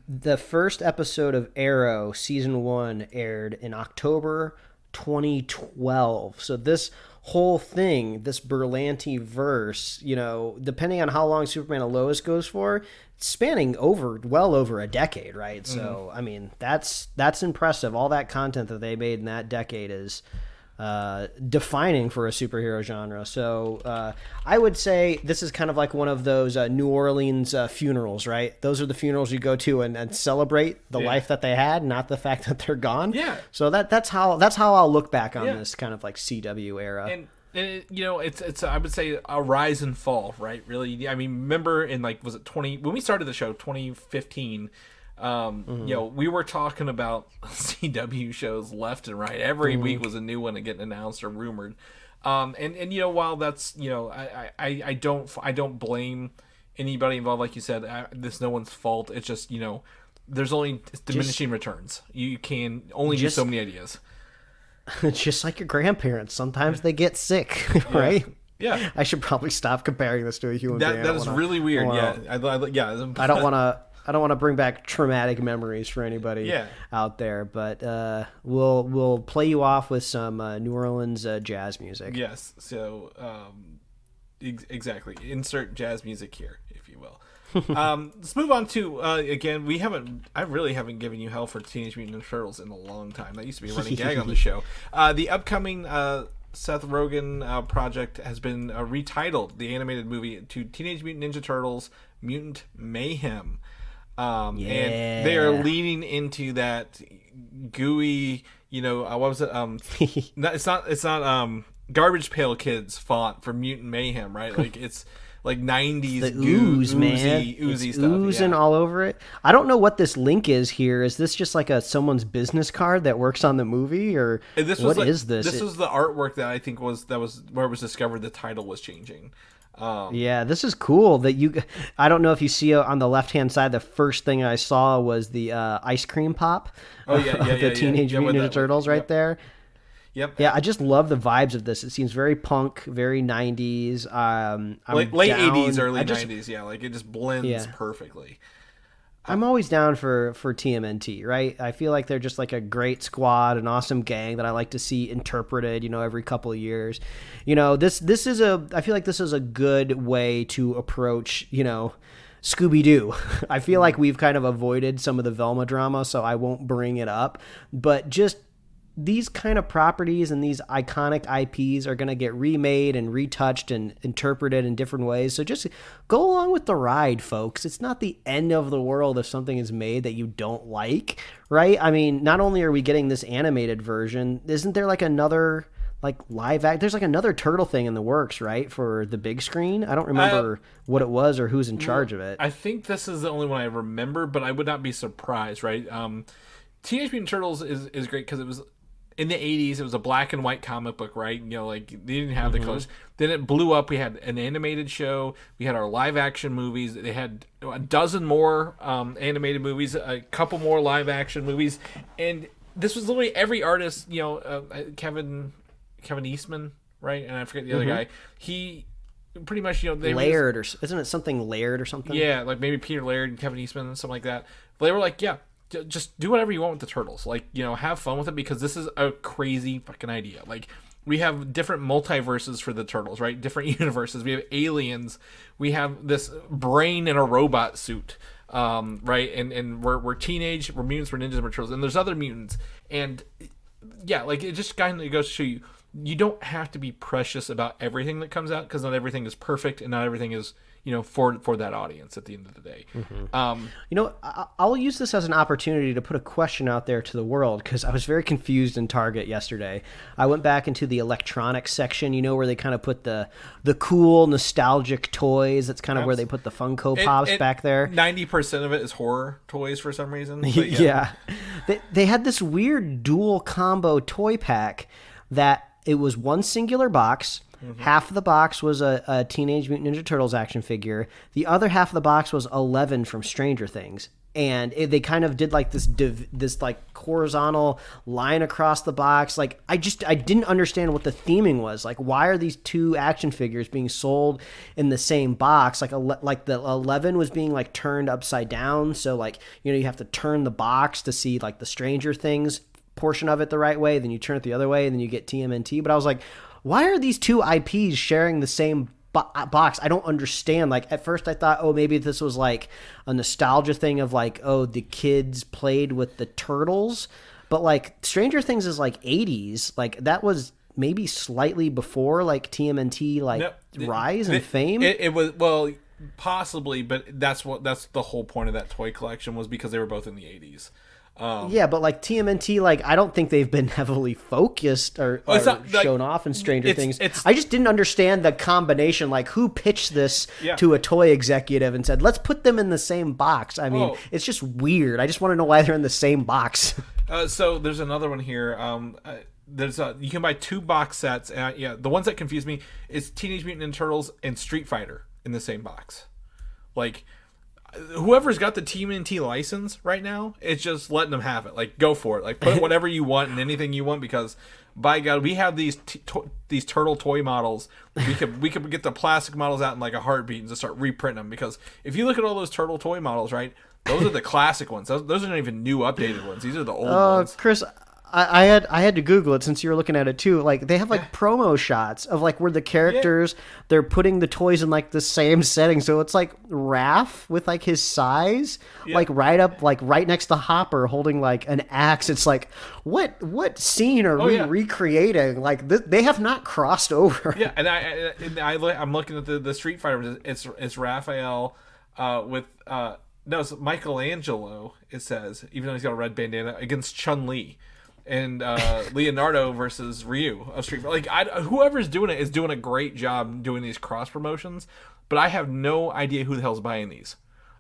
The first episode of Arrow season 1 aired in October 2012. So this whole thing, this Berlanti verse, you know, depending on how long Superman and Lois goes for, it's spanning well over a decade, right? So I mean, that's impressive. All that content that they made in that decade is defining for a superhero genre. So I would say this is kind of like one of those New Orleans funerals, right? Those are the funerals you go to and celebrate the life that they had, not the fact that they're gone. Yeah. So that's how I'll look back on this kind of like CW era. And it's I would say a rise and fall, right? Really, I mean, remember in like was it 20 when we started the show 2015. We were talking about CW shows left and right. Every week was a new one getting announced or rumored. And while that's I don't blame anybody involved. Like you said, this no one's fault. It's just there's only diminishing returns. You can only do so many ideas. Just like your grandparents, sometimes they get sick, right? Yeah. I should probably stop comparing this to a human being. That is really weird. I don't want to bring back traumatic memories for anybody out there, but we'll play you off with some New Orleans jazz music. Yes. So exactly. Insert jazz music here, if you will. Let's move on to again. I really haven't given you hell for Teenage Mutant Ninja Turtles in a long time. That used to be a running gag on the show. The upcoming Seth Rogen project has been retitled, the animated movie, to Teenage Mutant Ninja Turtles: Mutant Mayhem. And they are leaning into that gooey, what was it? It's not Garbage Pail Kids font for Mutant Mayhem, right? Like it's like 90s the ooze, man. Oozy it's stuff. Oozing all over it. I don't know what this link is here. Is this just like someone's business card that works on the movie, or what is this? This was the artwork that I think was where it was discovered the title was changing. This is cool that I don't know if you see on the left-hand side, the first thing I saw was the ice cream pop. The Teenage Mutant Ninja Turtles right there. Yep. Yeah, I just love the vibes of this. It seems very punk, very 90s. Late 80s, early 90s. Yeah, like it just blends perfectly. I'm always down for TMNT, right? I feel like they're just like a great squad, an awesome gang that I like to see interpreted, every couple of years. I feel like this is a good way to approach, Scooby-Doo. I feel like we've kind of avoided some of the Velma drama, so I won't bring it up. But just these kind of properties and these iconic IPs are going to get remade and retouched and interpreted in different ways. So just go along with the ride, folks. It's not the end of the world if something is made that you don't like, right? I mean, not only are we getting this animated version, isn't there like another live act? There's like another turtle thing in the works, right? For the big screen. I don't remember what it was or who's in charge of it. I think this is the only one I remember, but I would not be surprised, right? Teenage Mutant Turtles is great because it was in the 80s. It was a black and white comic book, right? Like they didn't have the colors. Then it blew up. We had an animated show. We had our live action movies. They had a dozen more animated movies, a couple more live action movies, and this was literally every artist. Kevin Eastman, right? And I forget the other guy. He pretty much, they Laird, or isn't it something Laird or something? Yeah, like maybe Peter Laird and Kevin Eastman and something like that. They were like, just do whatever you want with the Turtles. Like, have fun with it, because this is a crazy fucking idea. Like, we have different multiverses for the Turtles, right? Different universes. We have aliens. We have this brain in a robot suit, right? And we're teenage, we're mutants, we're ninjas, we're turtles, and there's other mutants. And yeah, like it just kind of goes to show you don't have to be precious about everything that comes out, because not everything is perfect and not everything is for that audience at the end of the day. I'll use this as an opportunity to put a question out there to the world, because I was very confused in Target yesterday. I went back into the electronics section, where they kind of put the cool nostalgic toys. That's kind of where they put the Funko Pops back there. 90% of it is horror toys for some reason. Yeah. They had this weird dual combo toy pack that it was one singular box. Half of the box was a Teenage Mutant Ninja Turtles action figure. The other half of the box was 11 from Stranger Things. And they kind of did like this like horizontal line across the box. Like I didn't understand what the theming was. Like, why are these two action figures being sold in the same box? Like the 11 was being like turned upside down. So like, you have to turn the box to see like the Stranger Things portion of it the right way. Then you turn it the other way and then you get TMNT. But I was like, why are these two IPs sharing the same box? I don't understand. Like, at first I thought, maybe this was like a nostalgia thing of like, the kids played with the turtles. But like Stranger Things is like 80s. Like that was maybe slightly before like TMNT rise and fame? It was, well, possibly, but that's the whole point of that toy collection, was because they were both in the 80s. Yeah, but like TMNT, like I don't think they've been heavily focused or shown off in Stranger Things. I just didn't understand the combination. Like, who pitched this to a toy executive and said, "Let's put them in the same box"? I mean, it's just weird. I just want to know why they're in the same box. So there's another one here. You can buy 2 box sets. The ones that confuse me is Teenage Mutant Ninja Turtles and Street Fighter in the same box. Like, whoever's got the TMNT license right now, it's just letting them have it. Like, go for it. Like, put whatever you want and anything you want, because by God, we have these turtle toy models. We could get the plastic models out in like a heartbeat and just start reprinting them, because if you look at all those turtle toy models, right, those are the classic ones. Those are not even new updated ones. These are the old ones. Chris, I had to Google it since you were looking at it too. Like, they have like promo shots of like where the characters, they're putting the toys in like the same setting. So it's like Raph with like his size, like right next to Hopper holding like an axe. It's like, what scene are we recreating? Like, they have not crossed over. Yeah, and I'm looking at the Street Fighter. It's Raphael with no, it's Michelangelo. It says, even though he's got a red bandana, against Chun-Li. And Leonardo versus Ryu of Street Fighter. Like, whoever's doing it is doing a great job doing these cross promotions, but I have no idea who the hell's buying these.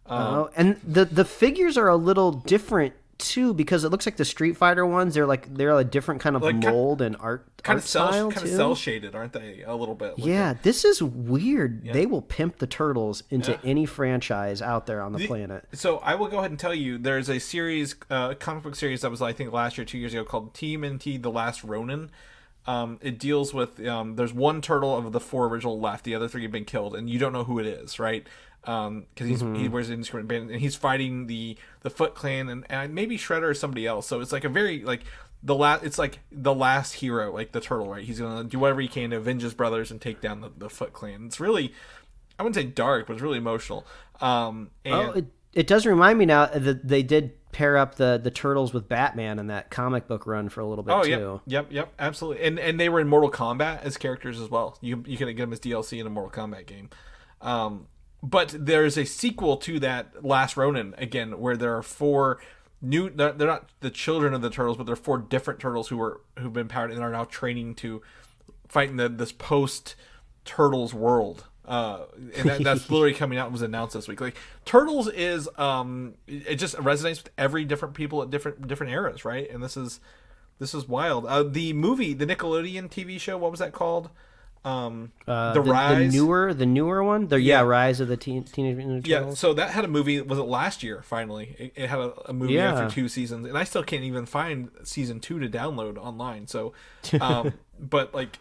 And the figures are a little different too, because it looks like the Street Fighter ones, they're a different kind of mold and art style, kind of cell shaded, aren't they? A little bit. Yeah, this is weird. Yeah. They will pimp the Turtles into any franchise out there on the planet. So I will go ahead and tell you, there's a series, comic book series that was, I think, last year, 2 years ago, called TMNT: The Last Ronin. It deals with there's one turtle of the 4 original left. The other 3 have been killed, and you don't know who it is, right? Because he wears an instrument band, and he's fighting the Foot Clan and maybe Shredder or somebody else. So it's like a very like it's like the last hero, like the turtle, right? He's gonna do whatever he can to avenge his brothers and take down the Foot Clan. It's really, I wouldn't say dark, but it's really emotional. It does remind me now that they did pair up the Turtles with Batman in that comic book run for a little bit too. Yep, absolutely. And they were in Mortal Kombat as characters as well. You can get them as DLC in a Mortal Kombat game. But there's a sequel to that Last Ronin, again, where there are 4 new. They're not the children of the Turtles, but they're 4 different Turtles who've been powered and are now training to fight in this post Turtles world. And that's literally coming out and was announced this week. Like, Turtles is it just resonates with every different people at different eras, right? And this is wild. The movie, the Nickelodeon TV show, what was that called? The Rise, the newer one, Rise of the Teenage Mutant Ninja Turtles. Yeah, so that had a movie. Was it last year? Finally, it had a movie after 2 seasons, and I still can't even find season 2 to download online. So, but like,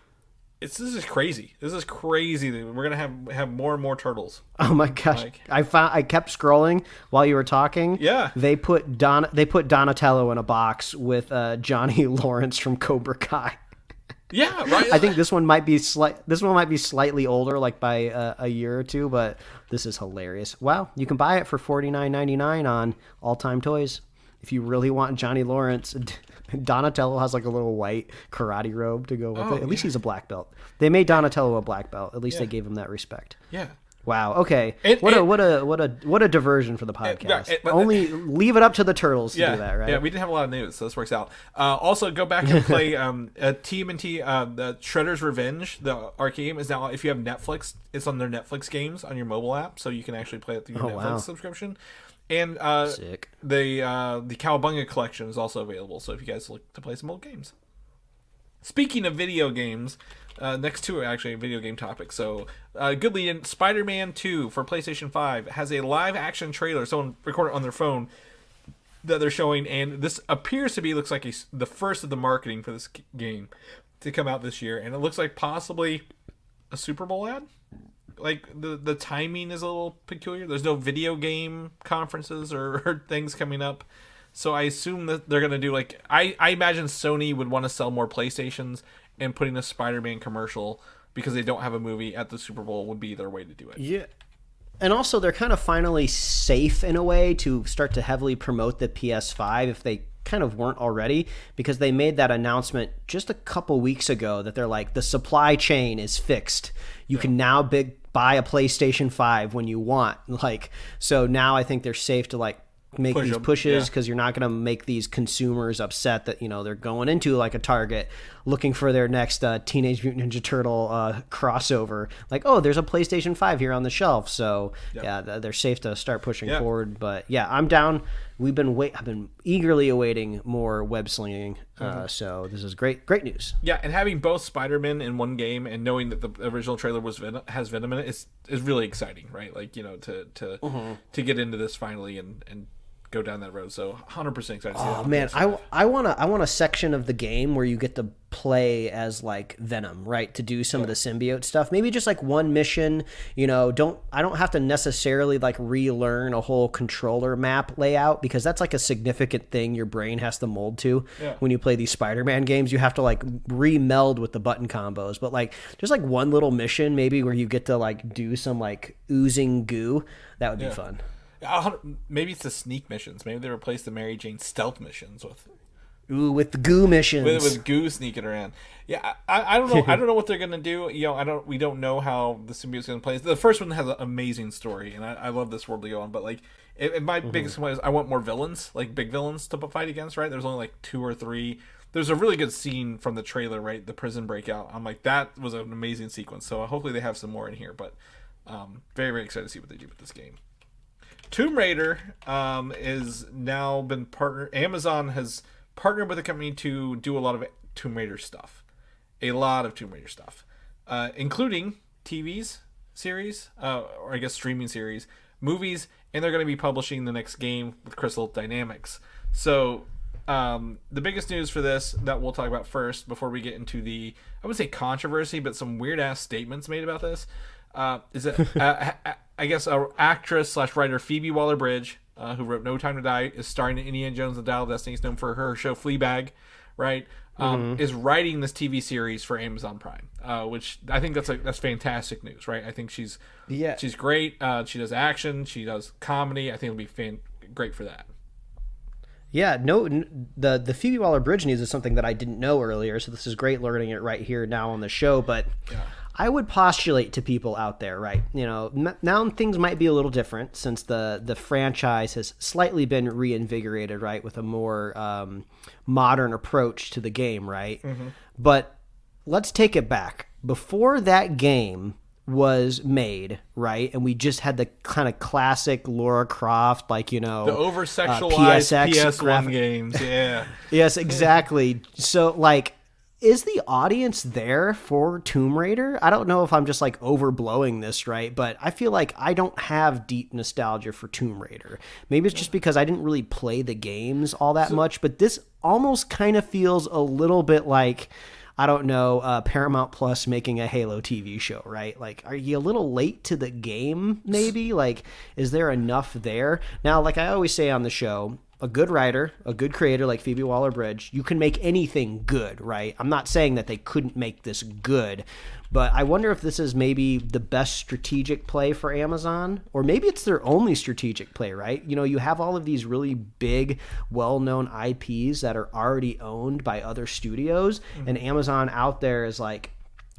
this is crazy. This is crazy. We're gonna have more and more turtles. Oh my gosh! Like, I kept scrolling while you were talking. Yeah, they put Donatello in a box with Johnny Lawrence from Cobra Kai. Yeah, right. I think this one might be slightly older, like by a year or 2, but this is hilarious. Wow, you can buy it for $49.99 on All Time Toys if you really want Johnny Lawrence. Donatello has like a little white karate robe to go with it. At least he's a black belt. They made Donatello a black belt. At least they gave him that respect. Yeah. Wow. Okay. What a diversion for the podcast. Only leave it up to the Turtles to do that, right? Yeah, we didn't have a lot of news, so this works out. Also, go back and play TMNT. The Shredder's Revenge, the arcade game, is now, if you have Netflix, it's on their Netflix games on your mobile app, so you can actually play it through your Netflix subscription. And sick. The Cowabunga collection is also available, so if you guys look to play some old games. Speaking of video games, next two are actually video game topics. So, good lead in. Spider-Man 2 for PlayStation 5 has a live-action trailer. Someone recorded it on their phone that they're showing, and this appears to be, looks like the first of the marketing for this game to come out this year. And it looks like possibly a Super Bowl ad. Like, the timing is a little peculiar. There's no video game conferences or things coming up. So I assume that they're going to do, like, I imagine Sony would want to sell more PlayStations, and putting a Spider-Man commercial because they don't have a movie at the Super Bowl would be their way to do it. Yeah. And also, they're kind of finally safe in a way to start to heavily promote the PS5 if they kind of weren't already, because they made that announcement just a couple weeks ago that they're like, the supply chain is fixed. You can now buy a PlayStation 5 when you want. Like, so now I think they're safe to like make these pushes, because you're not going to make these consumers upset that, you know, they're going into like a Target looking for their next Teenage Mutant Ninja Turtle crossover. Like, oh, there's a PlayStation 5 here on the shelf. So yeah, they're safe to start pushing forward. But yeah, I'm down. I've been eagerly awaiting more web slinging. So this is great news. Yeah, and having both Spider-Man in one game and knowing that the original trailer has Venom in it is really exciting, right? Like, you know, to get into this finally and go down that road. So 100% excited to see that. Oh man, I want a section of the game where you get to play as like Venom, right? To do some of the symbiote stuff. Maybe just like one mission, you know, I don't have to necessarily like relearn a whole controller map layout, because that's like a significant thing your brain has to mold to. When you play these Spider-Man games, you have to like remeld with the button combos. But like just like one little mission maybe where you get to like do some like oozing goo, that would be fun. Maybe it's the sneak missions. Maybe they replace the Mary Jane stealth missions with the goo missions. With goo sneaking around. Yeah, I don't know. I don't know what they're gonna do. You know, we don't know how the symbiote's gonna play. The first one has an amazing story, and I love this world to go on. But like, my biggest complaint is I want more villains, like big villains to fight against. Right? There's only like 2 or 3. There's a really good scene from the trailer, right? The prison breakout. I'm like, that was an amazing sequence. So hopefully they have some more in here. But very, very excited to see what they do with this game. Tomb Raider is now been Amazon has partnered with a company to do a lot of Tomb Raider stuff. Including TVs series, or I guess streaming series, movies, and they're going to be publishing the next game with Crystal Dynamics. So the biggest news for this that we'll talk about first before we get into the, I would say controversy, but some weird ass statements made about this, is that I guess actress / writer Phoebe Waller-Bridge, who wrote No Time to Die, is starring in Indiana Jones and the Dial of Destiny. Is known for her show Fleabag, right? Is writing this TV series for Amazon Prime, which I think that's fantastic news, right? I think she's great. She does action, she does comedy. I think it'll be great for that. Yeah, the Phoebe Waller-Bridge news is something that I didn't know earlier, so this is great learning it right here now on the show. But I would postulate to people out there, right? You know, now things might be a little different since the franchise has slightly been reinvigorated, right, with a more modern approach to the game, right? But let's take it back. Before that game was made, right, and we just had the kind of classic Lara Croft, like, you know, the over-sexualized PS1 games, yes, exactly. So, like, is the audience there for Tomb Raider? I don't know if I'm just like overblowing this, right? But I feel like I don't have deep nostalgia for Tomb Raider. Maybe it's just because I didn't really play the games all that much, but this almost kind of feels a little bit like, I don't know, Paramount Plus making a Halo TV show, right? Like, are you a little late to the game, maybe? Like, is there enough there? Now, like I always say on the show, a good writer, a good creator like Phoebe Waller-Bridge, you can make anything good, right? I'm not saying that they couldn't make this good, but I wonder if this is maybe the best strategic play for Amazon, or maybe it's their only strategic play, right? You know, you have all of these really big, well-known IPs that are already owned by other studios, and Amazon out there is like,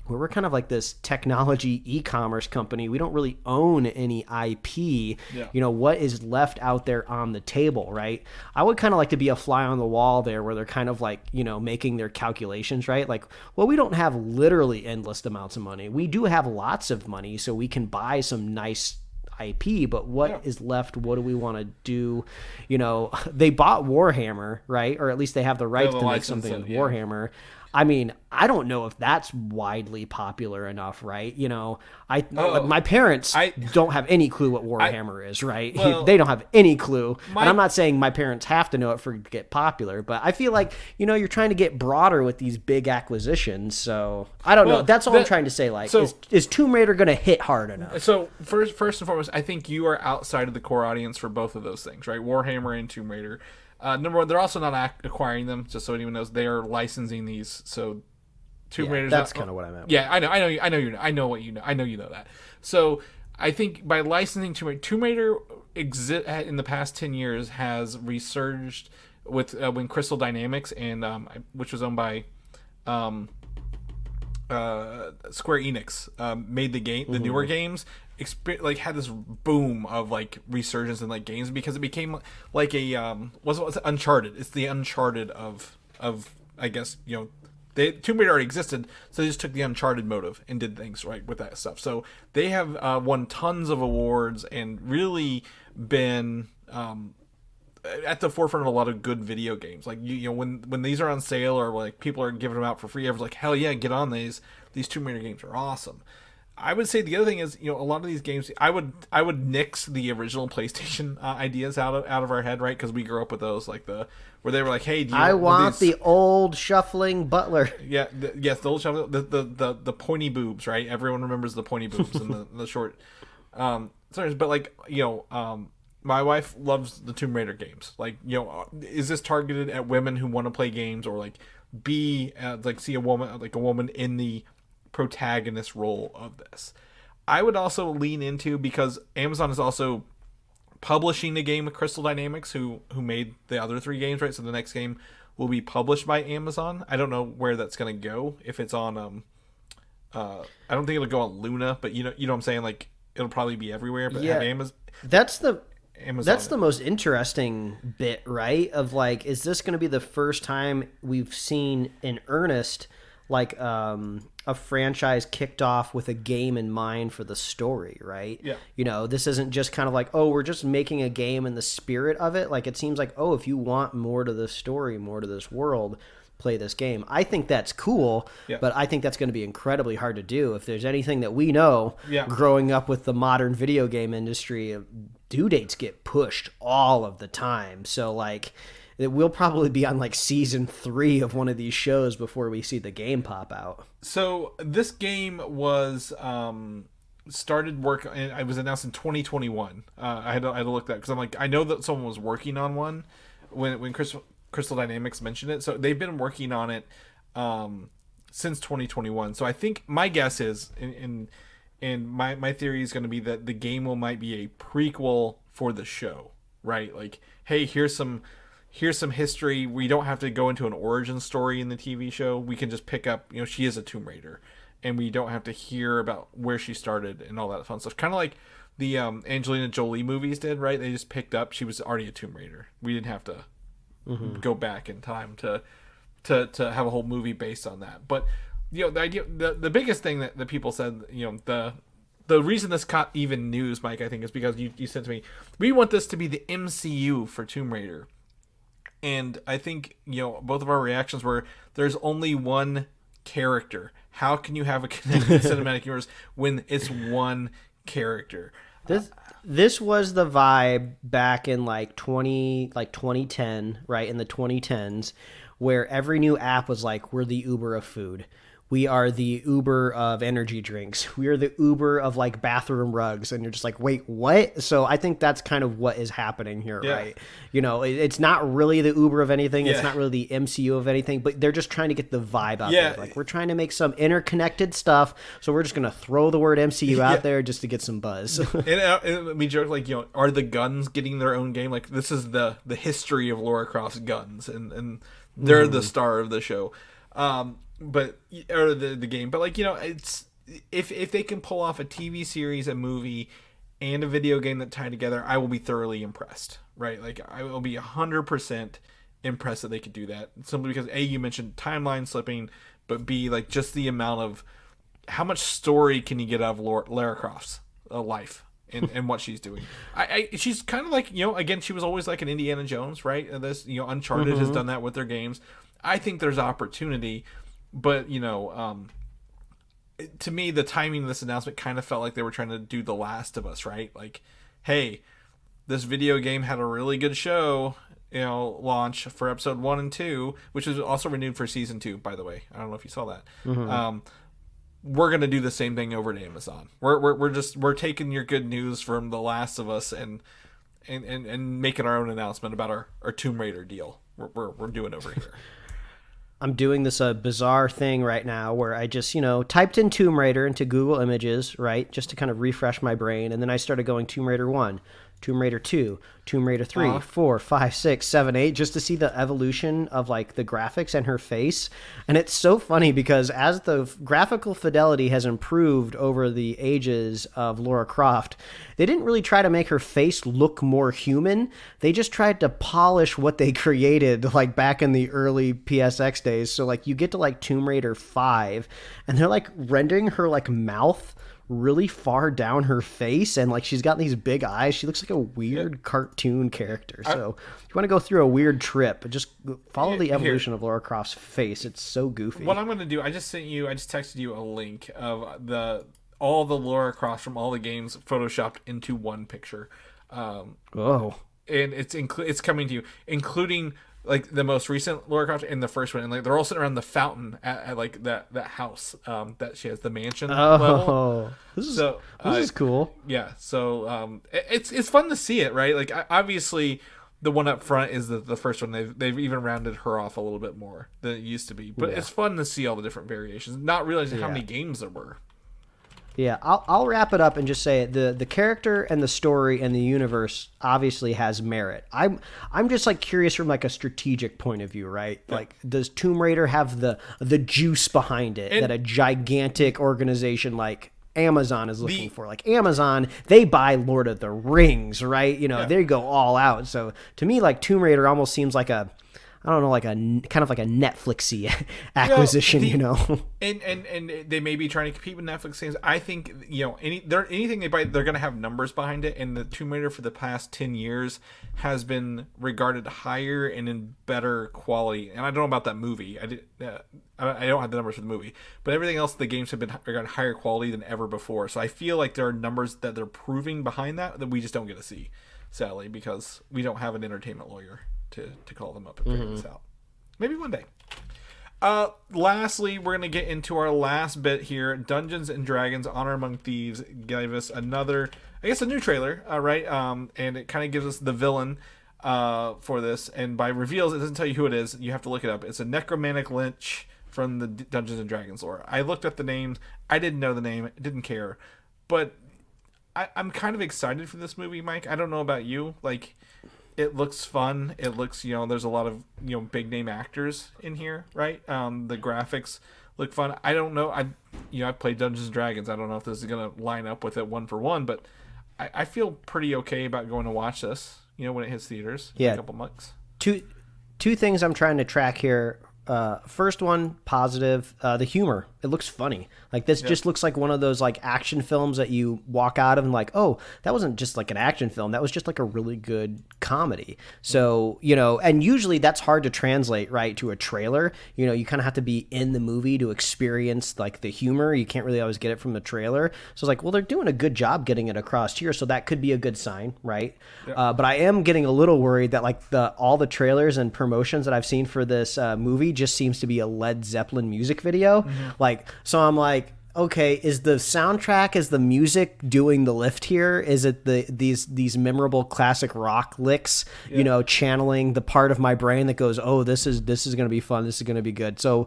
we're kind of like this technology e-commerce company. We don't really own any IP. You know, what is left out there on the table, right? I would kind of like to be a fly on the wall there where they're kind of like, you know, making their calculations, right? Like, well, we don't have literally endless amounts of money. We do have lots of money, so we can buy some nice IP, but what is left? What do we want to do? You know, they bought Warhammer, right? Or at least they have the rights to make something with Warhammer. I mean, I don't know if that's widely popular enough, right? You know, my parents don't have any clue what Warhammer is, right? Well, they don't have any clue. And I'm not saying my parents have to know it for it to get popular, but I feel like, you know, you're trying to get broader with these big acquisitions. So I don't know. That's all I'm trying to say. Like, is Tomb Raider going to hit hard enough? So first and foremost, I think you are outside of the core audience for both of those things, right? Warhammer and Tomb Raider. Number one, they're also not acquiring them, just so anyone knows. They are licensing these. So Tomb Raider's that's kind of what I meant. Yeah, I know you know that. So I think by licensing Tomb Raider in the past 10 years has resurged with when Crystal Dynamics and which was owned by Square Enix made the game, the newer games, like had this boom of like resurgence in like games because it became like a what's Uncharted. It's the Uncharted of I guess Tomb Raider already existed, so they just took the Uncharted motive and did things right with that stuff. So they have won tons of awards and really been at the forefront of a lot of good video games. Like when these are on sale or like people are giving them out for free, everyone's like, hell yeah, get on these. These Tomb Raider games are awesome. I would say the other thing is, a lot of these games, I would nix the original PlayStation ideas out of our head, right? Because we grew up with those, like where they were like, hey, I want the old shuffling butler. Yeah, yes, the old shuffling, the pointy boobs, right? Everyone remembers the pointy boobs and the short. Sorry, but like my wife loves the Tomb Raider games. Like, is this targeted at women who want to play games or like see a woman in the protagonist role of this? I would also lean into, because Amazon is also publishing the game with Crystal Dynamics, who made the other 3 games, right? So the next game will be published by Amazon. I don't know where that's going to go. If it's on I don't think it'll go on Luna, but you know what I'm saying, like it'll probably be everywhere, but have Amazon. That's the most interesting bit, right? Of like, is this going to be the first time we've seen in earnest like a franchise kicked off with a game in mind for the story, right? Yeah. This isn't just kind of like, oh, we're just making a game in the spirit of it. Like, it seems like, oh, if you want more to this story, more to this world, play this game. I think that's cool, but I think that's going to be incredibly hard to do. If there's anything that we know growing up with the modern video game industry, due dates get pushed all of the time. So like, it will probably be on like season 3 of one of these shows before we see the game pop out. So this game was started work, and it was announced in 2021. I had to look that because I'm like, I know that someone was working on one when Crystal Dynamics mentioned it. So they've been working on it since 2021. So I think my guess is, and my theory is going to be that the game might be a prequel for the show, right? Like, hey, here's some history. We don't have to go into an origin story in the TV show. We can just pick up, she is a Tomb Raider, and we don't have to hear about where she started and all that fun stuff. Kind of like the Angelina Jolie movies did, right? They just picked up, she was already a Tomb Raider. We didn't have to go back in time to have a whole movie based on that. But the idea, the biggest thing that people said, the reason this caught even news, Mike, I think, is because you said to me, we want this to be the MCU for Tomb Raider. And I think, both of our reactions were, there's only one character. How can you have a connected cinematic universe when it's one character? This was the vibe back in like 2010, right? In the 2010s, where every new app was like, we're the Uber of food. We are the Uber of energy drinks. We are the Uber of like bathroom rugs. And you're just like, wait, what? So I think that's kind of what is happening here, right? It's not really the Uber of anything. It's not really the MCU of anything, but they're just trying to get the vibe out there. Like, we're trying to make some interconnected stuff. So we're just going to throw the word MCU out there just to get some buzz. and we joke, like, are the guns getting their own game? Like, this is the history of Lara Croft's guns, and they're the star of the show. But or the game, but like, it's if they can pull off a TV series, a movie, and a video game that tie together, I will be thoroughly impressed, right? Like, I will be 100% impressed that they could do that, simply because A, you mentioned timeline slipping, but B, like, just the amount of how much story can you get out of Lara Croft's life and what she's doing. She's kind of like, again, she was always like an Indiana Jones, right? This, Uncharted has done that with their games. I think there's opportunity. But, to me, the timing of this announcement kind of felt like they were trying to do The Last of Us, right? Like, hey, this video game had a really good show, launch for episode 1 and 2, which is also renewed for season 2, by the way. I don't know if you saw that. We're going to do the same thing over at Amazon. We're taking your good news from The Last of Us and making our own announcement about our Tomb Raider deal. We're doing over here. I'm doing this bizarre thing right now where I just, typed in Tomb Raider into Google Images, right, just to kind of refresh my brain. And then I started going Tomb Raider 1, Tomb Raider 2, Tomb Raider 3, 4, 5, 6, 7, 8, just to see the evolution of like the graphics and her face. And it's so funny because as the graphical fidelity has improved over the ages of Lara Croft, they didn't really try to make her face look more human. They just tried to polish what they created like back in the early PSX days. So like you get to like Tomb Raider 5 and they're like rendering her like mouth really far down her face, and like she's got these big eyes. She looks like a weird cartoon character. So if you want to go through a weird trip, just follow the evolution of Lara Croft's face. It's so goofy. What I'm going to do, I just texted you a link of all the Lara Croft from all the games photoshopped into one picture. And it's coming to you, including like the most recent Lara Croft and the first one, and like they're all sitting around the fountain at like that house that she has, the mansion level. This is cool. Yeah, so it's fun to see it, right? Like obviously the one up front is the first one. They've even rounded her off a little bit more than it used to be, but it's fun to see all the different variations, not realizing how many games there were. Yeah, I'll wrap it up and just say the character and the story and the universe obviously has merit. I'm just like curious from like a strategic point of view, right? Yeah. Like, does Tomb Raider have the juice behind it that a gigantic organization like Amazon is looking for? Like Amazon, they buy Lord of the Rings, right? You know, they go all out. So to me, like Tomb Raider almost seems like a like a kind of like a Netflixy acquisition, you know. And they may be trying to compete with Netflix things. I think, you know, anything they buy, they're going to have numbers behind it. And the Tomb Raider for the past 10 years has been regarded higher and in better quality. And I don't know about that movie. I don't have the numbers for the movie, but everything else, the games have been regarded higher quality than ever before. So I feel like there are numbers that they're proving behind that we just don't get to see, sadly, because we don't have an entertainment lawyer to call them up and figure this out. Maybe one day. Lastly, we're going to get into our last bit here. Dungeons and Dragons Honor Among Thieves gave us another, I guess, a new trailer, right? And it kind of gives us the villain for this. And by reveals, it doesn't tell you who it is. You have to look it up. It's a necromantic lich from the Dungeons and Dragons lore. I looked up the names. I didn't know the name. Didn't care. But I'm kind of excited for this movie, Mike. I don't know about you. Like, it looks fun. It looks, you know, there's a lot of, you know, big name actors in here, right? The graphics look fun. I don't know. I've played Dungeons and Dragons. I don't know if this is going to line up with it one for one, but I feel pretty okay about going to watch this, you know, when it hits theaters in a couple months. Two things I'm trying to track here. First one, positive, the humor. It looks funny. Like this just looks like one of those like action films that you walk out of and like, oh, that wasn't just like an action film. That was just like a really good comedy. So, you know, and usually that's hard to translate, right, to a trailer. You know, you kind of have to be in the movie to experience like the humor. You can't really always get it from the trailer. So it's like, well, they're doing a good job getting it across here. So that could be a good sign, right? Yeah. But I am getting a little worried that like all the trailers and promotions that I've seen for this movie just seems to be a Led Zeppelin music video. Like, so I'm like, okay, is the soundtrack, is the music doing the lift here? Is it these memorable classic rock licks, you know, channeling the part of my brain that goes, oh, this is going to be fun. This is going to be good. So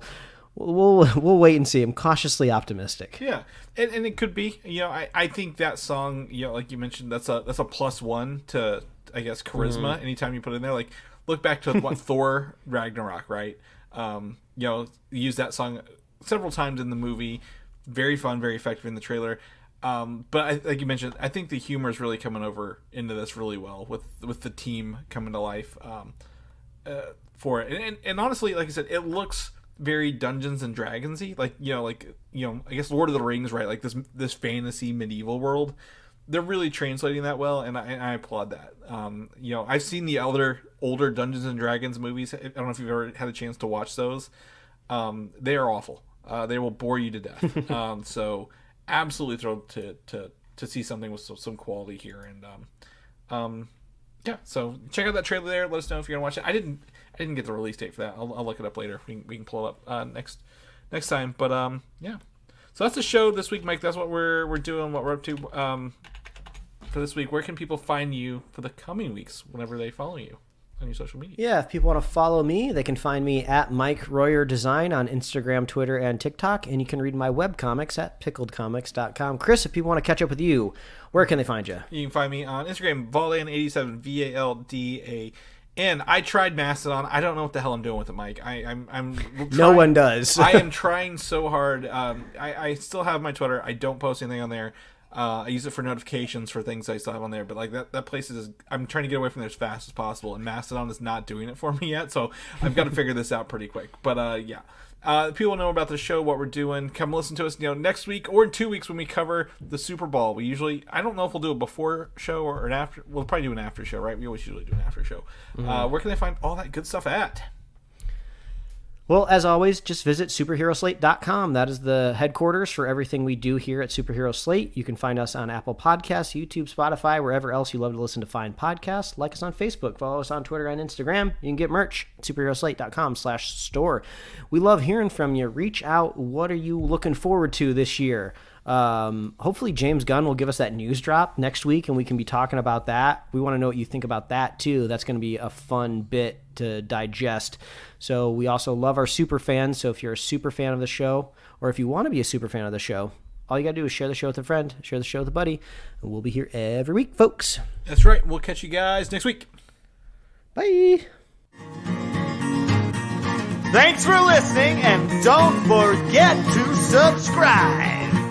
we'll wait and see. I'm cautiously optimistic. Yeah. And it could be, you know, I think that song, you know, like you mentioned, that's a +1 to, I guess, charisma. Anytime you put it in there, like look back to what Thor Ragnarok, right? You know, use that song several times in the movie. Very fun, very effective in the trailer. But like you mentioned, I think the humor is really coming over into this really well with the team coming to life for it. And honestly, like I said, it looks very Dungeons and Dragons-y. Like, I guess Lord of the Rings, right? Like this fantasy medieval world. They're really translating that well, and I applaud that. You know, I've seen the older Dungeons and Dragons movies. I don't know if you've ever had a chance to watch those. They are awful. They will bore you to death. So absolutely thrilled to see something with some quality here. And yeah, so check out that trailer there. Let us know if you're gonna watch it. I didn't get the release date for that. I'll look it up later. We can pull it up next time. But yeah. So that's the show this week, Mike. That's what we're doing, what we're up to for this week. Where can people find you for the coming weeks whenever they follow you? on your social media. Yeah, if people want to follow me, they can find me at Mike Royer Design on Instagram, Twitter, and TikTok. And you can read my webcomics at pickledcomics.com. Chris, if people want to catch up with you, where can they find you? You can find me on Instagram, Valdan87, VALDAN. I tried Mastodon. I don't know what the hell I'm doing with it, Mike. I'm trying, no one does. I am trying so hard. I still have my Twitter. I don't post anything on there. I use it for notifications for things I still have on there, but like that place is. I'm trying to get away from there as fast as possible, and Mastodon is not doing it for me yet. So I've got to figure this out pretty quick. But yeah. People know about the show, what we're doing. Come listen to us, next week or in 2 weeks when we cover the Super Bowl. We usually, I don't know if we'll do a before show or an after. We'll probably do an after show, right? We always usually do an after show. Where can they find all that good stuff at? Well, as always, just visit superheroslate.com. That is the headquarters for everything we do here at Superhero Slate. You can find us on Apple Podcasts, YouTube, Spotify, wherever else you love to listen to find podcasts. Like us on Facebook. Follow us on Twitter and Instagram. You can get merch at superheroslate.com/store. We love hearing from you. Reach out. What are you looking forward to this year? Hopefully James Gunn will give us that news drop next week and we can be talking about that. We want to know what you think about that too. That's going to be a fun bit to digest. So we also love our super fans. So if you're a super fan of the show, or if you want to be a super fan of the show, all you got to do is share the show with a friend, share the show with a buddy, and we'll be here every week, folks. That's right. We'll catch you guys next week. Bye. Thanks for listening, and don't forget to subscribe.